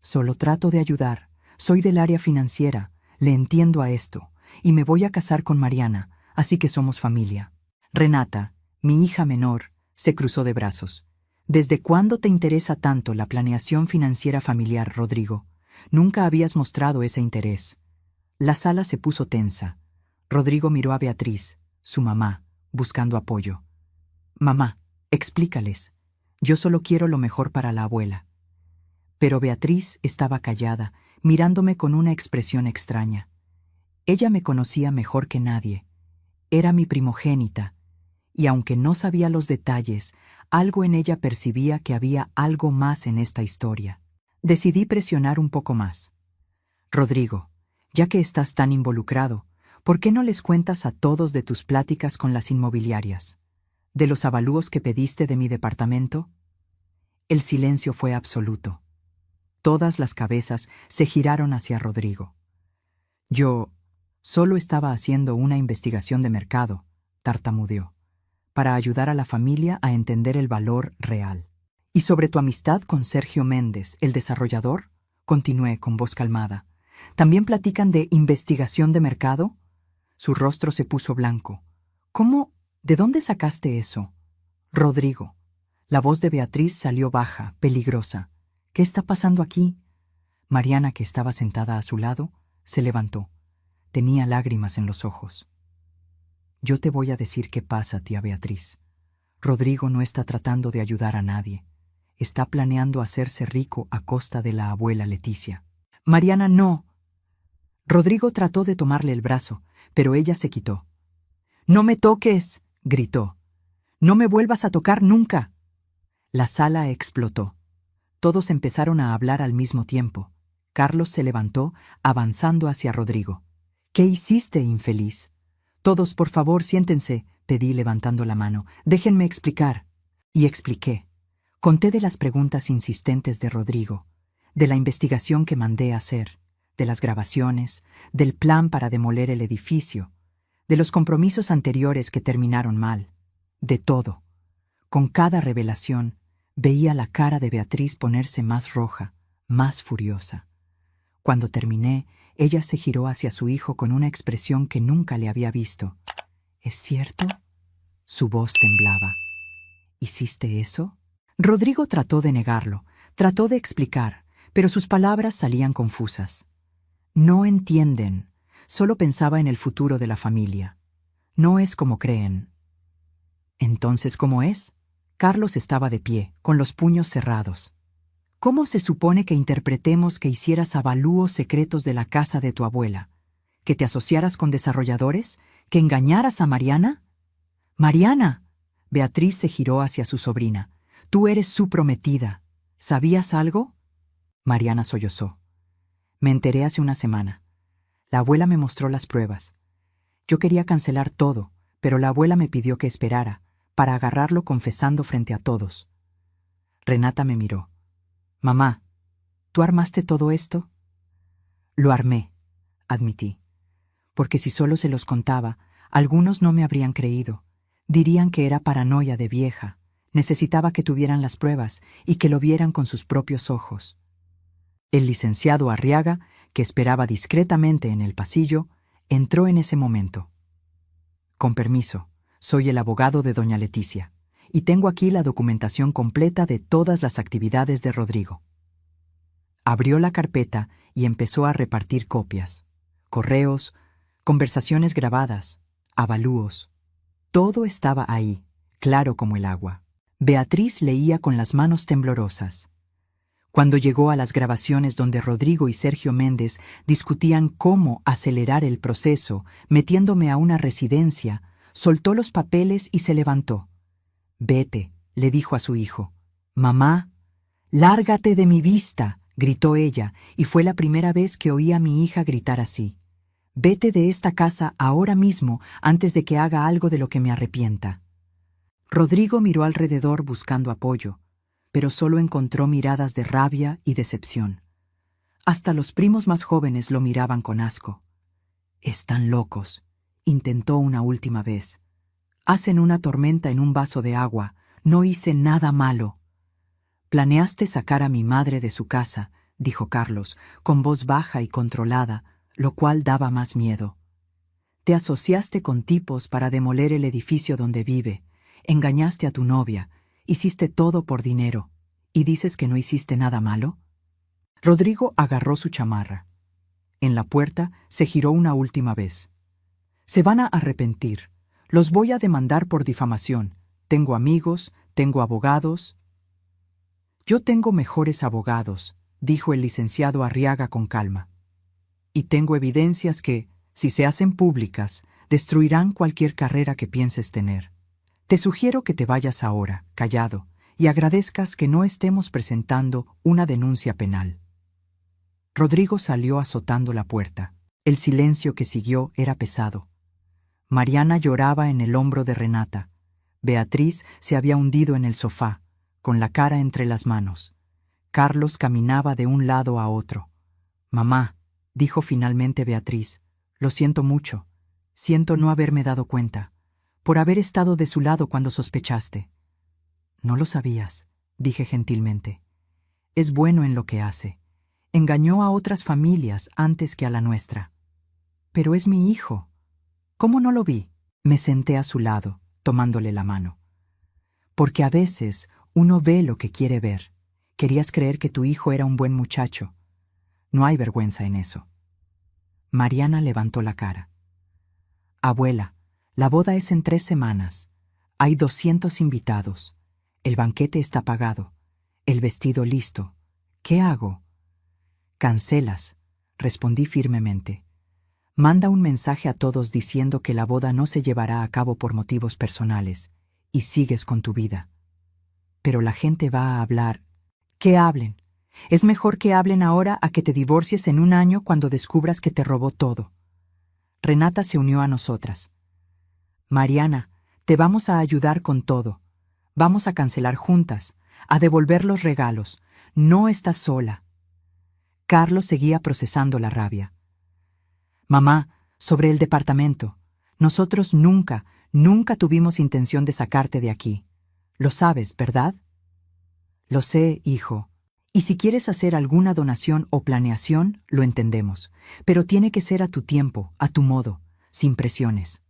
«Solo trato de ayudar. Soy del área financiera, le entiendo a esto, y me voy a casar con Mariana, así que somos familia». Renata, mi hija menor, se cruzó de brazos. «¿Desde cuándo te interesa tanto la planeación financiera familiar, Rodrigo? Nunca habías mostrado ese interés». La sala se puso tensa. Rodrigo miró a Beatriz, su mamá, buscando apoyo. «Mamá, explícales. Yo solo quiero lo mejor para la abuela». Pero Beatriz estaba callada, mirándome con una expresión extraña. Ella me conocía mejor que nadie. Era mi primogénita, y aunque no sabía los detalles, algo en ella percibía que había algo más en esta historia. Decidí presionar un poco más. «Rodrigo, ya que estás tan involucrado, ¿por qué no les cuentas a todos de tus pláticas con las inmobiliarias? ¿De los avalúos que pediste de mi departamento?» El silencio fue absoluto. Todas las cabezas se giraron hacia Rodrigo. «Yo solo estaba haciendo una investigación de mercado», tartamudeó, «para ayudar a la familia a entender el valor real». «¿Y sobre tu amistad con Sergio Méndez, el desarrollador?», continué con voz calmada. «¿También platican de investigación de mercado?» Su rostro se puso blanco. «¿Cómo? ¿De dónde sacaste eso?» «Rodrigo». La voz de Beatriz salió baja, peligrosa. «¿Qué está pasando aquí?» Mariana, que estaba sentada a su lado, se levantó. Tenía lágrimas en los ojos. «Yo te voy a decir qué pasa, tía Beatriz. Rodrigo no está tratando de ayudar a nadie. Está planeando hacerse rico a costa de la abuela Leticia». «Mariana, no». Rodrigo trató de tomarle el brazo, pero ella se quitó. «No me toques», gritó. «No me vuelvas a tocar nunca». La sala explotó. Todos empezaron a hablar al mismo tiempo. Carlos se levantó, avanzando hacia Rodrigo. «¿Qué hiciste, infeliz?» «Todos, por favor, siéntense», pedí levantando la mano. «Déjenme explicar». Y expliqué. Conté de las preguntas insistentes de Rodrigo, de la investigación que mandé hacer, de las grabaciones, del plan para demoler el edificio, de los compromisos anteriores que terminaron mal, de todo. Con cada revelación, veía la cara de Beatriz ponerse más roja, más furiosa. Cuando terminé, ella se giró hacia su hijo con una expresión que nunca le había visto. ¿Es cierto? Su voz temblaba. ¿Hiciste eso? Rodrigo trató de negarlo, trató de explicar, pero sus palabras salían confusas. No entienden. Solo pensaba en el futuro de la familia. No es como creen. ¿Entonces cómo es? Carlos estaba de pie, con los puños cerrados. ¿Cómo se supone que interpretemos que hicieras avalúos secretos de la casa de tu abuela? ¿Que te asociaras con desarrolladores? ¿Que engañaras a Mariana? ¡Mariana! Beatriz se giró hacia su sobrina. Tú eres su prometida. ¿Sabías algo? Mariana sollozó. Me enteré hace una semana. La abuela me mostró las pruebas. Yo quería cancelar todo, pero la abuela me pidió que esperara, para agarrarlo confesando frente a todos. Renata me miró. Mamá, ¿tú armaste todo esto? Lo armé, admití. Porque si solo se los contaba, algunos no me habrían creído. Dirían que era paranoia de vieja. Necesitaba que tuvieran las pruebas y que lo vieran con sus propios ojos. El licenciado Arriaga, que esperaba discretamente en el pasillo, entró en ese momento. Con permiso, soy el abogado de doña Leticia, y tengo aquí la documentación completa de todas las actividades de Rodrigo. Abrió la carpeta y empezó a repartir copias, correos, conversaciones grabadas, avalúos. Todo estaba ahí, claro como el agua. Beatriz leía con las manos temblorosas. Cuando llegó a las grabaciones donde Rodrigo y Sergio Méndez discutían cómo acelerar el proceso, metiéndome a una residencia, soltó los papeles y se levantó. «Vete», le dijo a su hijo. «Mamá, lárgate de mi vista», gritó ella, y fue la primera vez que oí a mi hija gritar así. «Vete de esta casa ahora mismo antes de que haga algo de lo que me arrepienta». Rodrigo miró alrededor buscando apoyo, pero solo encontró miradas de rabia y decepción. Hasta los primos más jóvenes lo miraban con asco. «Están locos», intentó una última vez. «Hacen una tormenta en un vaso de agua. No hice nada malo». «Planeaste sacar a mi madre de su casa», dijo Carlos, con voz baja y controlada, lo cual daba más miedo. «Te asociaste con tipos para demoler el edificio donde vive. Engañaste a tu novia. Hiciste todo por dinero. ¿Y dices que no hiciste nada malo?» Rodrigo agarró su chamarra. En la puerta se giró una última vez. «Se van a arrepentir. Los voy a demandar por difamación. Tengo amigos, tengo abogados». «Yo tengo mejores abogados», dijo el licenciado Arriaga con calma. «Y tengo evidencias que, si se hacen públicas, destruirán cualquier carrera que pienses tener. Te sugiero que te vayas ahora, callado, y agradezcas que no estemos presentando una denuncia penal». Rodrigo salió azotando la puerta. El silencio que siguió era pesado. Mariana lloraba en el hombro de Renata. Beatriz se había hundido en el sofá, con la cara entre las manos. Carlos caminaba de un lado a otro. «Mamá», dijo finalmente Beatriz, «lo siento mucho. Siento no haberme dado cuenta, por haber estado de su lado cuando sospechaste». «No lo sabías», dije gentilmente. «Es bueno en lo que hace. Engañó a otras familias antes que a la nuestra». «Pero es mi hijo». «¿Cómo no lo vi?» Me senté a su lado, tomándole la mano. «Porque a veces uno ve lo que quiere ver. Querías creer que tu hijo era un buen muchacho. No hay vergüenza en eso». Mariana levantó la cara. «Abuela, la boda es en 3 semanas. Hay 200 invitados. El banquete está pagado. El vestido listo. ¿Qué hago?» «Cancelas», respondí firmemente. «Manda un mensaje a todos diciendo que la boda no se llevará a cabo por motivos personales, y sigues con tu vida». «Pero la gente va a hablar». «Que hablen. Es mejor que hablen ahora a que te divorcies en 1 año cuando descubras que te robó todo». Renata se unió a nosotras. «Mariana, te vamos a ayudar con todo. Vamos a cancelar juntas, a devolver los regalos. No estás sola». Carlos seguía procesando la rabia. «Mamá, sobre el departamento. Nosotros nunca tuvimos intención de sacarte de aquí. Lo sabes, ¿verdad? Lo sé, hijo. Y si quieres hacer alguna donación o planeación, lo entendemos. Pero tiene que ser a tu tiempo, a tu modo, sin presiones.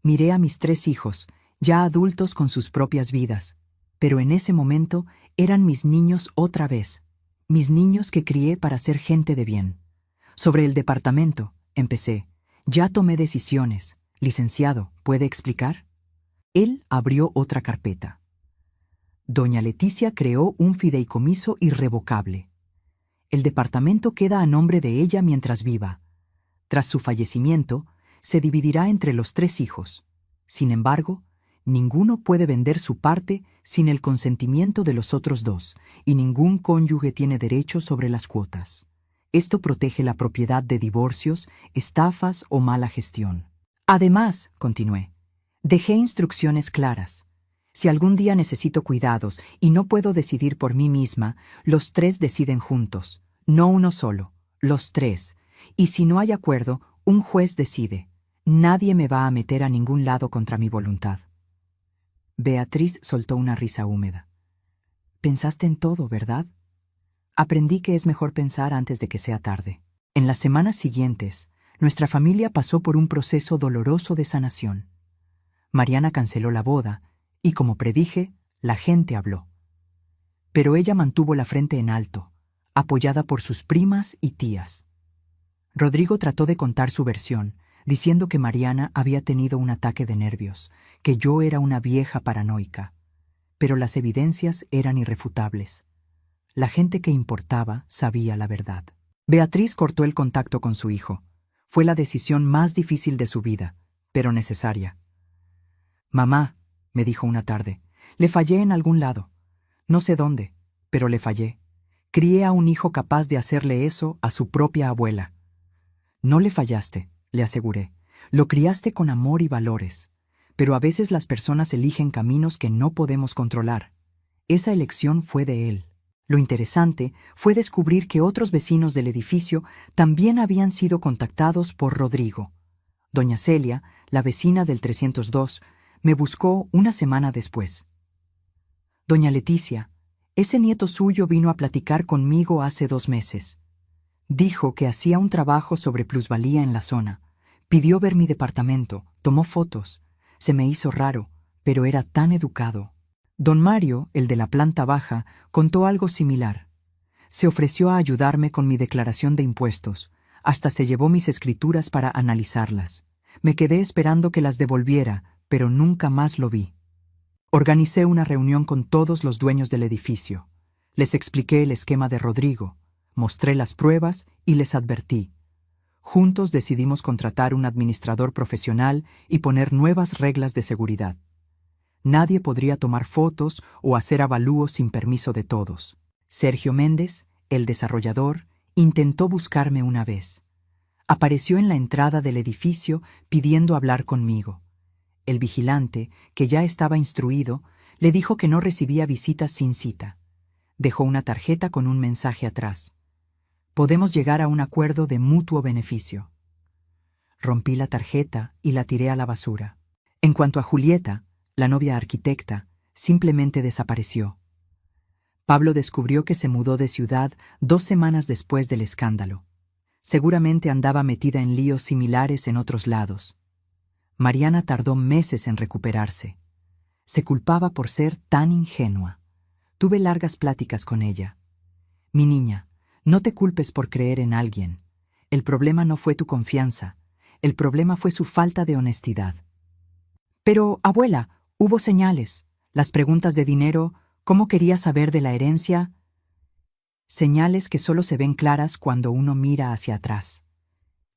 Miré a mis 3 hijos, ya adultos con sus propias vidas, pero en ese momento eran mis niños otra vez, mis niños que crié para ser gente de bien. Sobre el departamento, empecé. Ya tomé decisiones. Licenciado, ¿puede explicar? Él abrió otra carpeta. Doña Leticia creó un fideicomiso irrevocable. El departamento queda a nombre de ella mientras viva. Tras su fallecimiento, se dividirá entre los 3 hijos. Sin embargo, ninguno puede vender su parte sin el consentimiento de los otros 2, y ningún cónyuge tiene derecho sobre las cuotas. Esto protege la propiedad de divorcios, estafas o mala gestión. Además, continué, dejé instrucciones claras. Si algún día necesito cuidados y no puedo decidir por mí misma, los 3 deciden juntos, no uno solo, los 3. Y si no hay acuerdo, un juez decide. Nadie me va a meter a ningún lado contra mi voluntad. Beatriz soltó una risa húmeda. Pensaste en todo, ¿verdad? Aprendí que es mejor pensar antes de que sea tarde. En las semanas siguientes, nuestra familia pasó por un proceso doloroso de sanación. Mariana canceló la boda y, como predije, la gente habló. Pero ella mantuvo la frente en alto, apoyada por sus primas y tías. Rodrigo trató de contar su versión, diciendo que Mariana había tenido un ataque de nervios, que yo era una vieja paranoica. Pero las evidencias eran irrefutables. La gente que importaba sabía la verdad. Beatriz cortó el contacto con su hijo. Fue la decisión más difícil de su vida, pero necesaria. «Mamá», me dijo una tarde, «le fallé en algún lado. No sé dónde, pero le fallé. Crié a un hijo capaz de hacerle eso a su propia abuela». «No le fallaste», le aseguré. «Lo criaste con amor y valores. Pero a veces las personas eligen caminos que no podemos controlar. Esa elección fue de él». Lo interesante fue descubrir que otros vecinos del edificio también habían sido contactados por Rodrigo. Doña Celia, la vecina del 302, me buscó una semana después. «Doña Leticia, ese nieto suyo vino a platicar conmigo hace 2 meses. Dijo que hacía un trabajo sobre plusvalía en la zona. Pidió ver mi departamento, tomó fotos. Se me hizo raro, pero era tan educado». Don Mario, el de la planta baja, contó algo similar. Se ofreció a ayudarme con mi declaración de impuestos. Hasta se llevó mis escrituras para analizarlas. Me quedé esperando que las devolviera, pero nunca más lo vi. Organicé una reunión con todos los dueños del edificio. Les expliqué el esquema de Rodrigo, mostré las pruebas y les advertí. Juntos decidimos contratar un administrador profesional y poner nuevas reglas de seguridad. Nadie podría tomar fotos o hacer avalúos sin permiso de todos. Sergio Méndez, el desarrollador, intentó buscarme una vez. Apareció en la entrada del edificio pidiendo hablar conmigo. El vigilante, que ya estaba instruido, le dijo que no recibía visitas sin cita. Dejó una tarjeta con un mensaje atrás. «Podemos llegar a un acuerdo de mutuo beneficio». Rompí la tarjeta y la tiré a la basura. En cuanto a Julieta, la novia arquitecta, simplemente desapareció. Pablo descubrió que se mudó de ciudad 2 semanas después del escándalo. Seguramente andaba metida en líos similares en otros lados. Mariana tardó meses en recuperarse. Se culpaba por ser tan ingenua. Tuve largas pláticas con ella. «Mi niña, no te culpes por creer en alguien. El problema no fue tu confianza. El problema fue su falta de honestidad». «Pero, abuela, hubo señales. Las preguntas de dinero, ¿cómo quería saber de la herencia?» Señales que solo se ven claras cuando uno mira hacia atrás.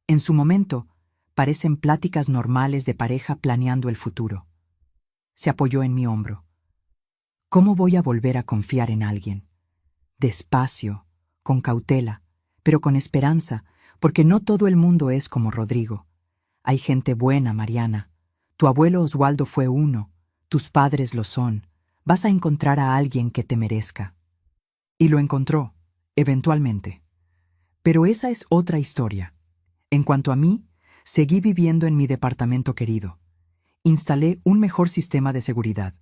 En su momento, parecen pláticas normales de pareja planeando el futuro. Se apoyó en mi hombro. «¿Cómo voy a volver a confiar en alguien?» Despacio, con cautela, pero con esperanza, porque no todo el mundo es como Rodrigo. Hay gente buena, Mariana. Tu abuelo Oswaldo fue uno. Tus padres lo son. Vas a encontrar a alguien que te merezca. Y lo encontró, eventualmente. Pero esa es otra historia. En cuanto a mí, Seguí viviendo en mi departamento querido. Instalé un mejor sistema de seguridad.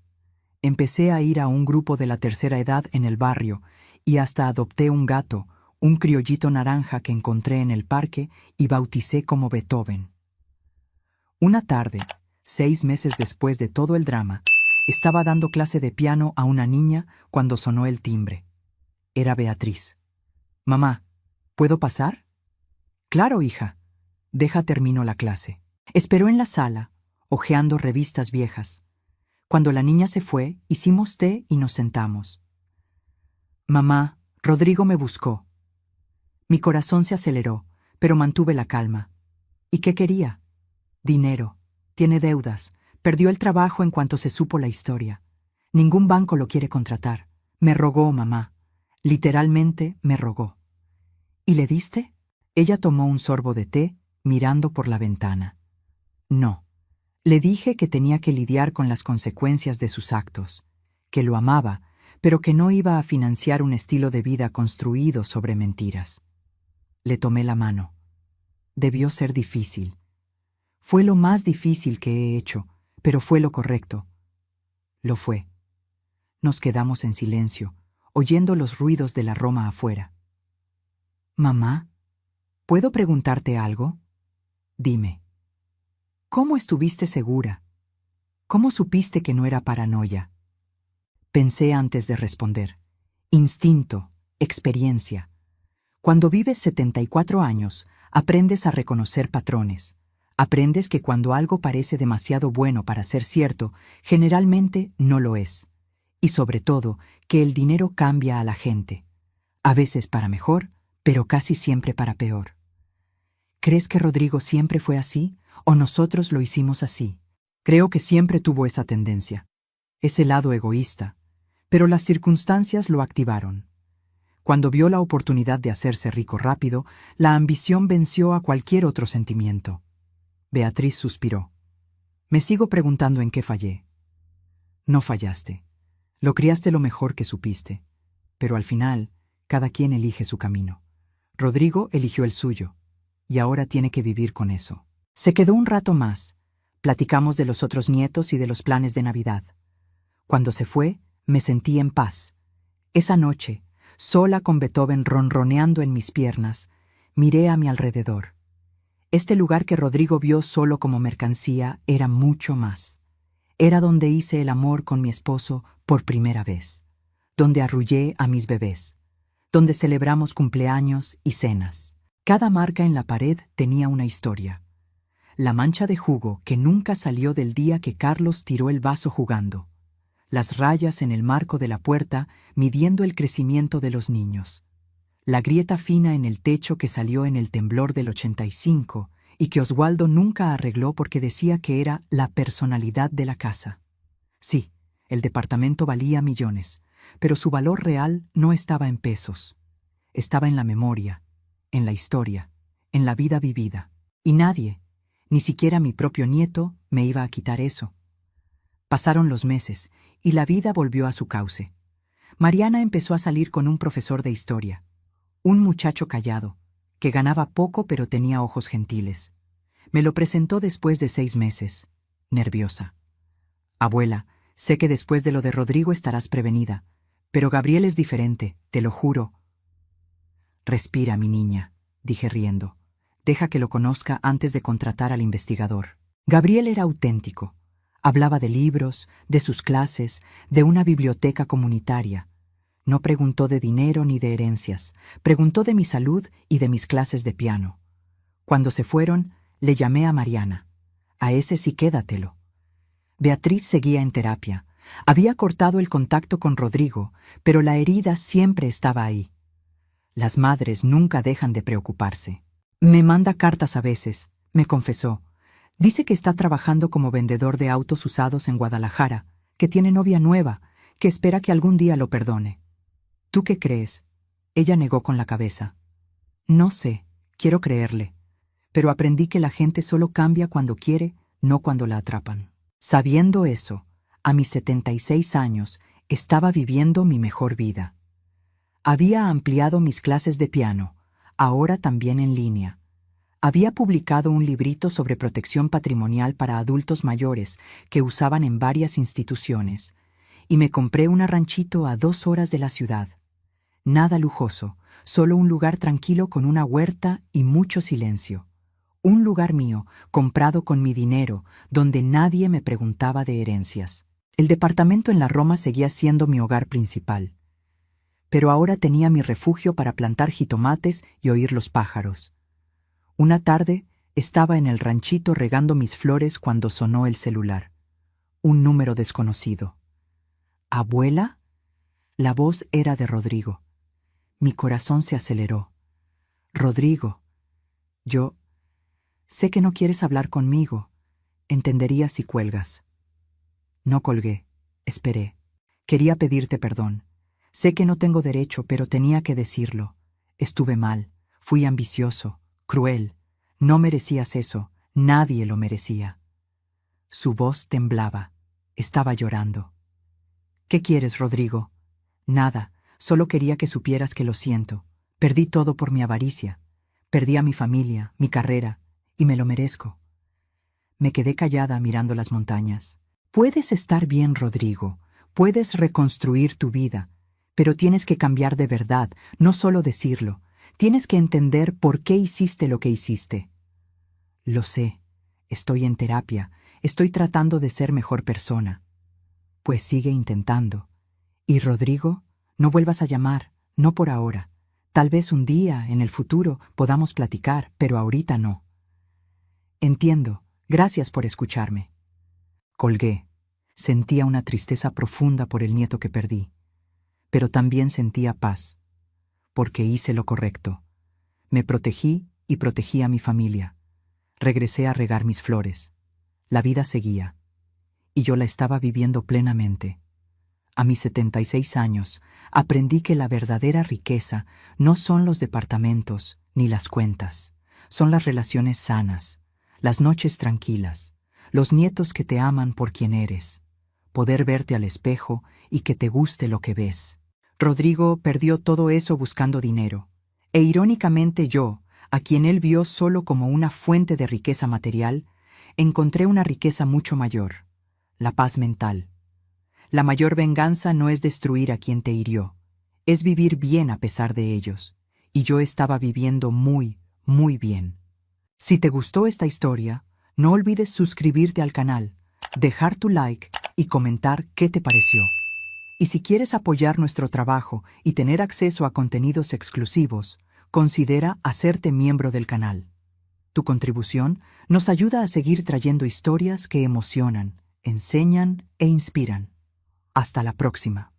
Empecé a ir a un grupo de la tercera edad en el barrio y hasta adopté un gato, un criollito naranja que encontré en el parque y bauticé como Beethoven. Una tarde, 6 meses después de todo el drama, estaba dando clase de piano a una niña cuando sonó el timbre. Era Beatriz. «Mamá, ¿puedo pasar?» «Claro, hija. Deja termino la clase». Esperó en la sala, hojeando revistas viejas. Cuando la niña se fue, hicimos té y nos sentamos. «Mamá, Rodrigo me buscó». Mi corazón se aceleró, pero mantuve la calma. ¿Y qué quería? Dinero. Tiene deudas. Perdió el trabajo en cuanto se supo la historia. Ningún banco lo quiere contratar. Me rogó, mamá. Literalmente me rogó. ¿Y le diste? Ella tomó un sorbo de té, mirando por la ventana. No. Le dije que tenía que lidiar con las consecuencias de sus actos, que lo amaba, pero que no iba a financiar un estilo de vida construido sobre mentiras. Le tomé la mano. Debió ser difícil. Fue lo más difícil que he hecho, pero fue lo correcto. Lo fue. Nos quedamos en silencio, oyendo los ruidos de la Roma afuera. «Mamá, ¿puedo preguntarte algo?» «Dime. ¿Cómo estuviste segura? ¿Cómo supiste que no era paranoia?» Pensé antes de responder. Instinto, experiencia. Cuando vives 74 años, aprendes a reconocer patrones. Aprendes que cuando algo parece demasiado bueno para ser cierto, generalmente no lo es. Y sobre todo, que el dinero cambia a la gente. A veces para mejor, pero casi siempre para peor. ¿Crees que Rodrigo siempre fue así, o nosotros lo hicimos así? Creo que siempre tuvo esa tendencia, ese lado egoísta, pero las circunstancias lo activaron. Cuando vio la oportunidad de hacerse rico rápido, la ambición venció a cualquier otro sentimiento. Beatriz suspiró. Me sigo preguntando en qué fallé. No fallaste. Lo criaste lo mejor que supiste. Pero al final, cada quien elige su camino. Rodrigo eligió el suyo, y ahora tiene que vivir con eso. Se quedó un rato más. Platicamos de los otros nietos y de los planes de Navidad. Cuando se fue, me sentí en paz. Esa noche, sola con Beethoven ronroneando en mis piernas, miré a mi alrededor. Este lugar que Rodrigo vio solo como mercancía era mucho más. Era donde hice el amor con mi esposo por primera vez, donde arrullé a mis bebés, donde celebramos cumpleaños y cenas. Cada marca en la pared tenía una historia. La mancha de jugo que nunca salió del día que Carlos tiró el vaso jugando. Las rayas en el marco de la puerta midiendo el crecimiento de los niños. La grieta fina en el techo que salió en el temblor del 85 y que Oswaldo nunca arregló porque decía que era la personalidad de la casa. Sí, el departamento valía millones, pero su valor real no estaba en pesos. Estaba en la memoria, en la historia, en la vida vivida. Y nadie, ni siquiera mi propio nieto, me iba a quitar eso. Pasaron los meses y la vida volvió a su cauce. Mariana empezó a salir con un profesor de historia, un muchacho callado, que ganaba poco pero tenía ojos gentiles. Me lo presentó después de 6 meses, nerviosa. Abuela, sé que después de lo de Rodrigo estarás prevenida, pero Gabriel es diferente, te lo juro. Respira, mi niña, dije riendo. Deja que lo conozca antes de contratar al investigador. Gabriel era auténtico. Hablaba de libros, de sus clases, de una biblioteca comunitaria. No preguntó de dinero ni de herencias. Preguntó de mi salud y de mis clases de piano. Cuando se fueron, le llamé a Mariana. A ese sí quédatelo. Beatriz seguía en terapia. Había cortado el contacto con Rodrigo, pero la herida siempre estaba ahí. Las madres nunca dejan de preocuparse. Me manda cartas a veces, me confesó. Dice que está trabajando como vendedor de autos usados en Guadalajara, que tiene novia nueva, que espera que algún día lo perdone. ¿Tú qué crees? Ella negó con la cabeza. No sé, quiero creerle. Pero aprendí que la gente solo cambia cuando quiere, no cuando la atrapan. Sabiendo eso, a mis 76 años, estaba viviendo mi mejor vida. Había ampliado mis clases de piano, ahora también en línea. Había publicado un librito sobre protección patrimonial para adultos mayores que usaban en varias instituciones, y me compré un ranchito a 2 horas de la ciudad. Nada lujoso, solo un lugar tranquilo con una huerta y mucho silencio. Un lugar mío, comprado con mi dinero, donde nadie me preguntaba de herencias. El departamento en la Roma seguía siendo mi hogar principal, pero ahora tenía mi refugio para plantar jitomates y oír los pájaros. Una tarde estaba en el ranchito regando mis flores cuando sonó el celular. Un número desconocido. ¿Abuela? La voz era de Rodrigo. Mi corazón se aceleró. Rodrigo. Yo. Sé que no quieres hablar conmigo. Entendería si cuelgas. No colgué. Esperé. Quería pedirte perdón. Sé que no tengo derecho, pero tenía que decirlo. Estuve mal. Fui ambicioso. Cruel. No merecías eso. Nadie lo merecía. Su voz temblaba. Estaba llorando. ¿Qué quieres, Rodrigo? Nada. Solo quería que supieras que lo siento. Perdí todo por mi avaricia. Perdí a mi familia, mi carrera, y me lo merezco. Me quedé callada mirando las montañas. Puedes estar bien, Rodrigo. Puedes reconstruir tu vida. Pero tienes que cambiar de verdad, no solo decirlo. Tienes que entender por qué hiciste lo que hiciste. Lo sé. Estoy en terapia. Estoy tratando de ser mejor persona. Pues sigue intentando. Y Rodrigo, no vuelvas a llamar, no por ahora. Tal vez un día, en el futuro, podamos platicar, pero ahorita no. Entiendo. Gracias por escucharme. Colgué. Sentía una tristeza profunda por el nieto que perdí. Pero también sentía paz, porque hice lo correcto. Me protegí y protegí a mi familia. Regresé a regar mis flores. La vida seguía, y yo la estaba viviendo plenamente. A mis 76 años, aprendí que la verdadera riqueza no son los departamentos ni las cuentas, son las relaciones sanas, las noches tranquilas, los nietos que te aman por quien eres, poder verte al espejo y que te guste lo que ves. Rodrigo perdió todo eso buscando dinero, e irónicamente yo, a quien él vio solo como una fuente de riqueza material, encontré una riqueza mucho mayor, la paz mental. La mayor venganza no es destruir a quien te hirió, es vivir bien a pesar de ellos, y yo estaba viviendo muy, muy bien. Si te gustó esta historia, no olvides suscribirte al canal, dejar tu like y comentar qué te pareció. Y si quieres apoyar nuestro trabajo y tener acceso a contenidos exclusivos, considera hacerte miembro del canal. Tu contribución nos ayuda a seguir trayendo historias que emocionan, enseñan e inspiran. Hasta la próxima.